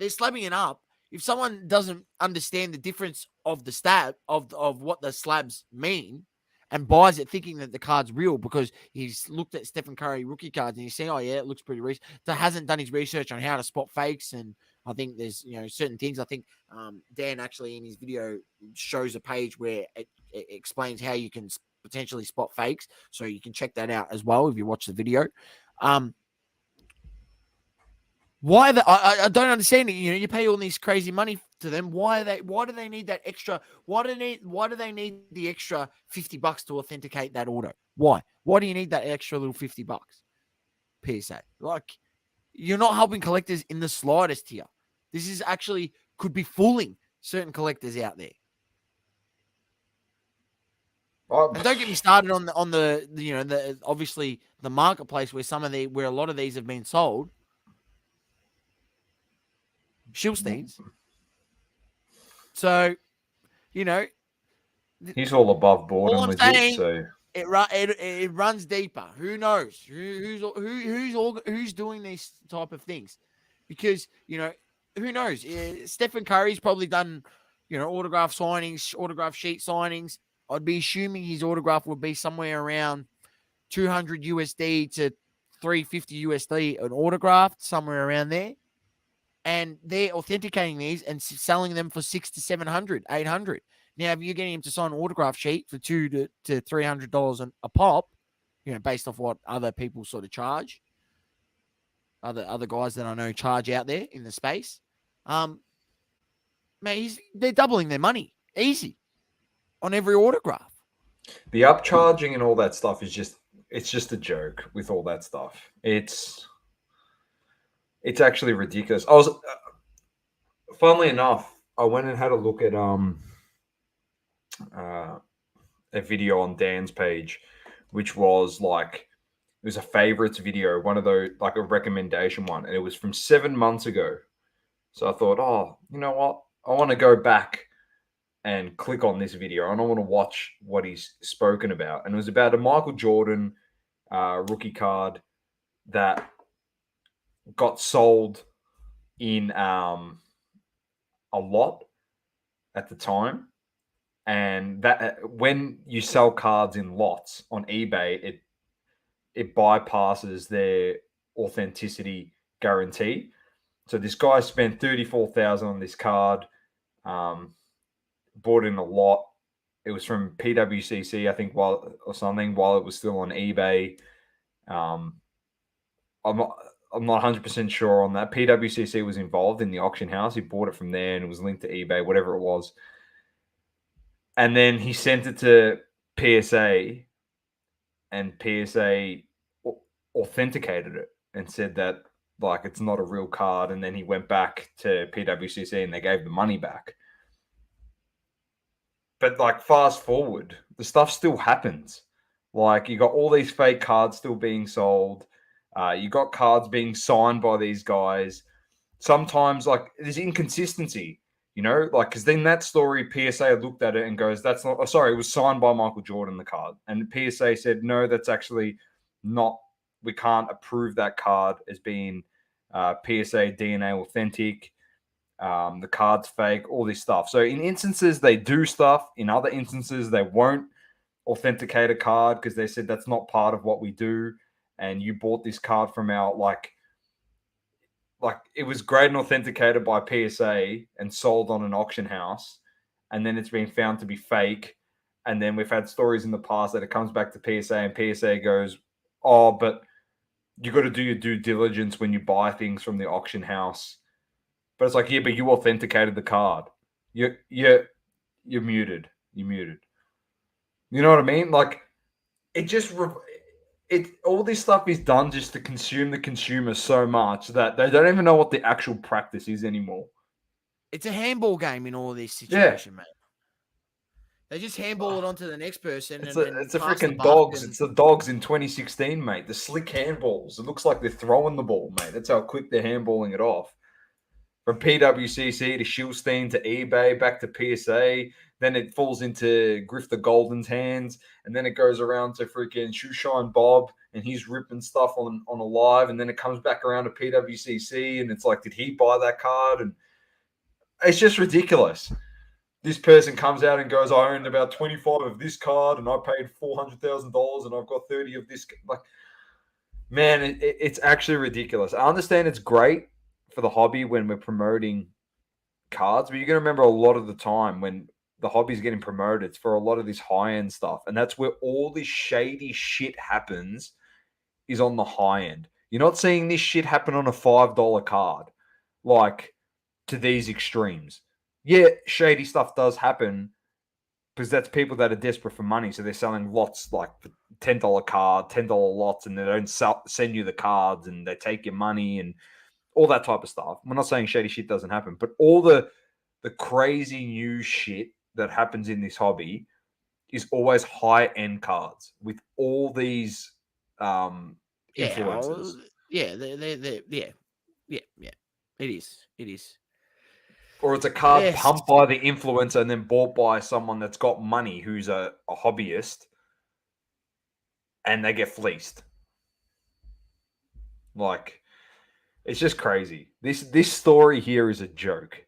B: They're slabbing it up. If someone doesn't understand the difference of the stab of what the slabs mean, and buys it thinking that the card's real because he's looked at Stephen Curry rookie cards and he's saying, oh, yeah, it looks pretty recent. So hasn't done his research on how to spot fakes. And I think there's, certain things. I think Dan actually in his video shows a page where it explains how you can potentially spot fakes. So you can check that out as well if you watch the video. Why I don't understand it. You pay all this crazy money to them. Why do they need that extra? Why do they need the extra $50 to authenticate that auto? Why do you need that extra little $50? PSA. Like, you're not helping collectors in the slightest here. This is actually could be fooling certain collectors out there. And don't get me started on the obviously the marketplace where where a lot of these have been sold. Shilsteins. So,
C: he's all above board
B: all
C: and
B: I'm
C: legit.
B: saying,
C: So
B: it runs deeper. Who knows who's doing these type of things? Because who knows? Stephen Curry's probably done, autograph signings, autograph sheet signings. I'd be assuming his autograph would be somewhere around 200 USD to 350 USD an autograph, somewhere around there. And they're authenticating these and selling them for 600 to 700, 800. Now, if you're getting him to sign an autograph sheet for $200 to $300 a pop, based off what other people sort of charge, other guys that I know charge out there in the space, they're doubling their money easy on every autograph.
C: The upcharging and all that stuff is just a joke with all that stuff. It's actually ridiculous. Funnily enough, I went and had a look at a video on Dan's page, which was like, it was a favorites video, one of those, like a recommendation one, and it was from 7 months ago. So I thought, oh, you know what? I want to go back and click on this video. And I want to watch what he's spoken about. And it was about a Michael Jordan rookie card that got sold in a lot at the time. And that when you sell cards in lots on eBay, it bypasses their authenticity guarantee. So this guy spent $34,000 on this card, bought in a lot. It was from PWCC, I think, while it was still on eBay. I'm not 100% sure on that. PWCC was involved in the auction house. He bought it from there, and it was linked to eBay, whatever it was. And then he sent it to PSA, and PSA authenticated it and said that, like, it's not a real card. And then he went back to PWCC and they gave the money back. But, like, fast forward, the stuff still happens. Like, you got all these fake cards still being sold. You got cards being signed by these guys. Sometimes, like, there's inconsistency, like, because then that story, PSA looked at it and goes, that's not, it was signed by Michael Jordan, the card. And PSA said, no, that's actually not, we can't approve that card as being PSA DNA authentic. The card's fake, all this stuff. So in instances, they do stuff. In other instances, they won't authenticate a card because they said that's not part of what we do. And you bought this card from our, like it was graded and authenticated by PSA and sold on an auction house. And then it's been found to be fake. And then we've had stories in the past that it comes back to PSA and PSA goes, oh, but you got to do your due diligence when you buy things from the auction house. But it's like, yeah, but you authenticated the card. You're muted. You're muted. You know what I mean? Like, all this stuff is done just to consume the consumer so much that they don't even know what the actual practice is anymore.
B: It's a handball game in all this situation, mate. They just handball it onto the next person.
C: It's a freaking dogs. It's the dogs in 2016, mate. The slick handballs. It looks like they're throwing the ball, mate. That's how quick they're handballing it off. From PWCC to Schilstein to eBay, back to PSA. Then it falls into Grifter Golden's hands. And then it goes around to freaking Shoeshine Bob. And he's ripping stuff on a live. And then it comes back around to PWCC. And it's like, did he buy that card? And it's just ridiculous. This person comes out and goes, I owned about 25 of this card. And I paid $400,000. And I've got 30 of this. Like, man, it's actually ridiculous. I understand it's great for the hobby when we're promoting cards, but you're going to remember a lot of the time when the hobby's getting promoted, it's for a lot of this high-end stuff. And that's where all this shady shit happens, is on the high end. You're not seeing this shit happen on a $5 card, like, to these extremes. Yeah, shady stuff does happen because that's people that are desperate for money. So they're selling lots, like $10 card, $10 lots, and they don't send you the cards, and they take your money and all that type of stuff. We're not saying shady shit doesn't happen, but all the crazy new shit that happens in this hobby is always high-end cards with all these influencers.
B: Yeah, it is.
C: Or it's a card pumped by the influencer and then bought by someone that's got money who's a hobbyist, and they get fleeced. Like, It's just crazy. This story here is a joke.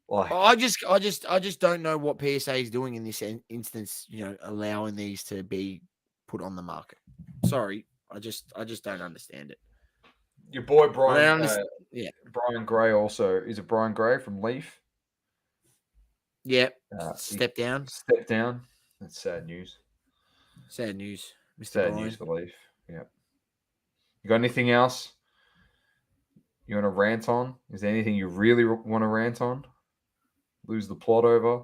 C: Like,
B: I just don't know what PSA is doing in this instance. Allowing these to be put on the market. Sorry, I just don't understand it.
C: Your boy Brian,
B: Brian
C: Gray also is it Brian Gray from Leaf?
B: Yeah, step down.
C: Step down. That's sad news.
B: Sad news, Mr.
C: Sad
B: Brian.
C: news for Leaf. Yeah. You got anything else you want to rant on? Is there anything you really want to rant on? Lose the plot over?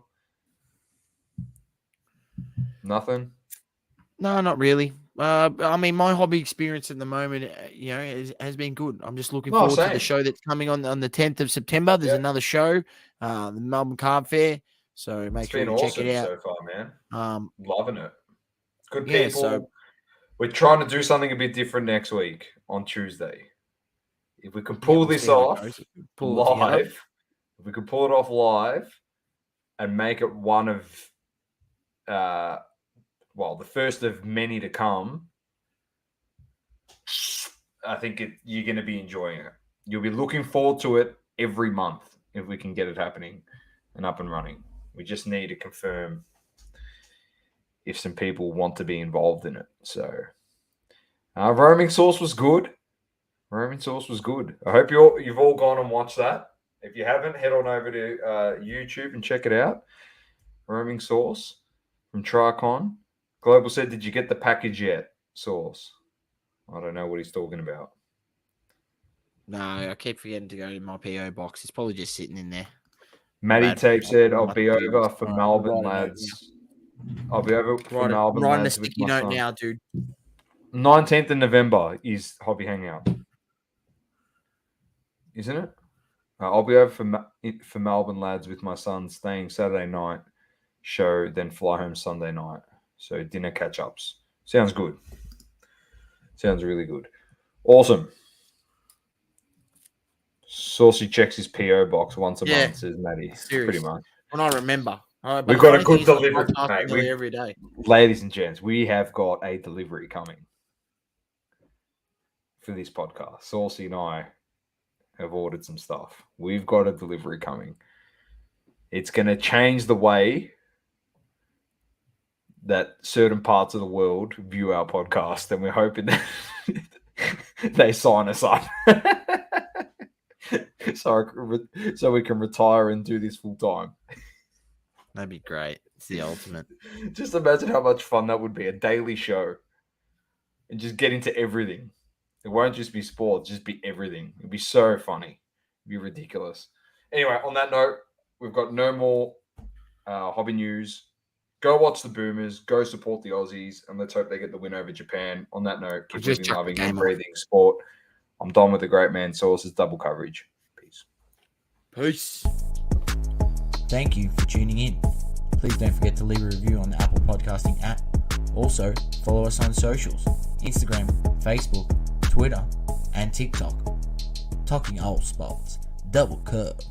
C: Nothing?
B: No, not really. I mean, my hobby experience at the moment, has been good. I'm just looking forward to the show that's coming on the 10th of September. There's another show, the Melbourne Card Fair. So make sure you check it out.
C: So far, man. Loving it. Good people.
B: Yeah, so
C: we're trying to do something a bit different next week on Tuesday. If we can pull this off live, if we can pull it off live and make it one of, the first of many to come, I think you're going to be enjoying it. You'll be looking forward to it every month if we can get it happening and up and running. We just need to confirm if some people want to be involved in it. So, Roaming Source was good. I hope you've all gone and watched that. If you haven't, head on over to YouTube and check it out. Roaming Source from Tricon. Global said, "Did you get the package yet?" Source. I don't know what he's talking about.
B: No, I keep forgetting to go in my PO box. It's probably just sitting in there.
C: Matty Tape said, "I'll be over for Melbourne lads. I'll be over for Melbourne lads."
B: Writing a sticky note now, dude.
C: 19th of November is Hobby Hangout. Isn't it? I'll be over for Melbourne lads with my son, staying Saturday night show, then fly home Sunday night. So dinner catch-ups. Sounds good. Sounds really good. Awesome. Saucy checks his PO box once a month, says Matty. Pretty much.
B: When I remember.
C: We've got a good delivery, mate.
B: Every day.
C: Ladies and gents, we have got a delivery coming for this podcast. Saucy and I have ordered some stuff. We've got a delivery coming. It's going to change the way that certain parts of the world view our podcast, and we're hoping that they sign us up so we can retire and do this full time.
B: That'd be great. It's the ultimate.
C: Just imagine how much fun that would be, a daily show, and just get into everything. It won't just be sports, just be everything. It'd be so funny. It'd be ridiculous. Anyway, on that note, we've got no more hobby news. Go watch the Boomers. Go support the Aussies. And let's hope they get the win over Japan. On that note, keep living, loving, and breathing sport. I'm Dom with the Great Man Sources Double Coverage.
B: Peace.
D: Thank you for tuning in. Please don't forget to leave a review on the Apple Podcasting app. Also, follow us on socials. Instagram, Facebook, Twitter, and TikTok. Talking all sports. Double coverage.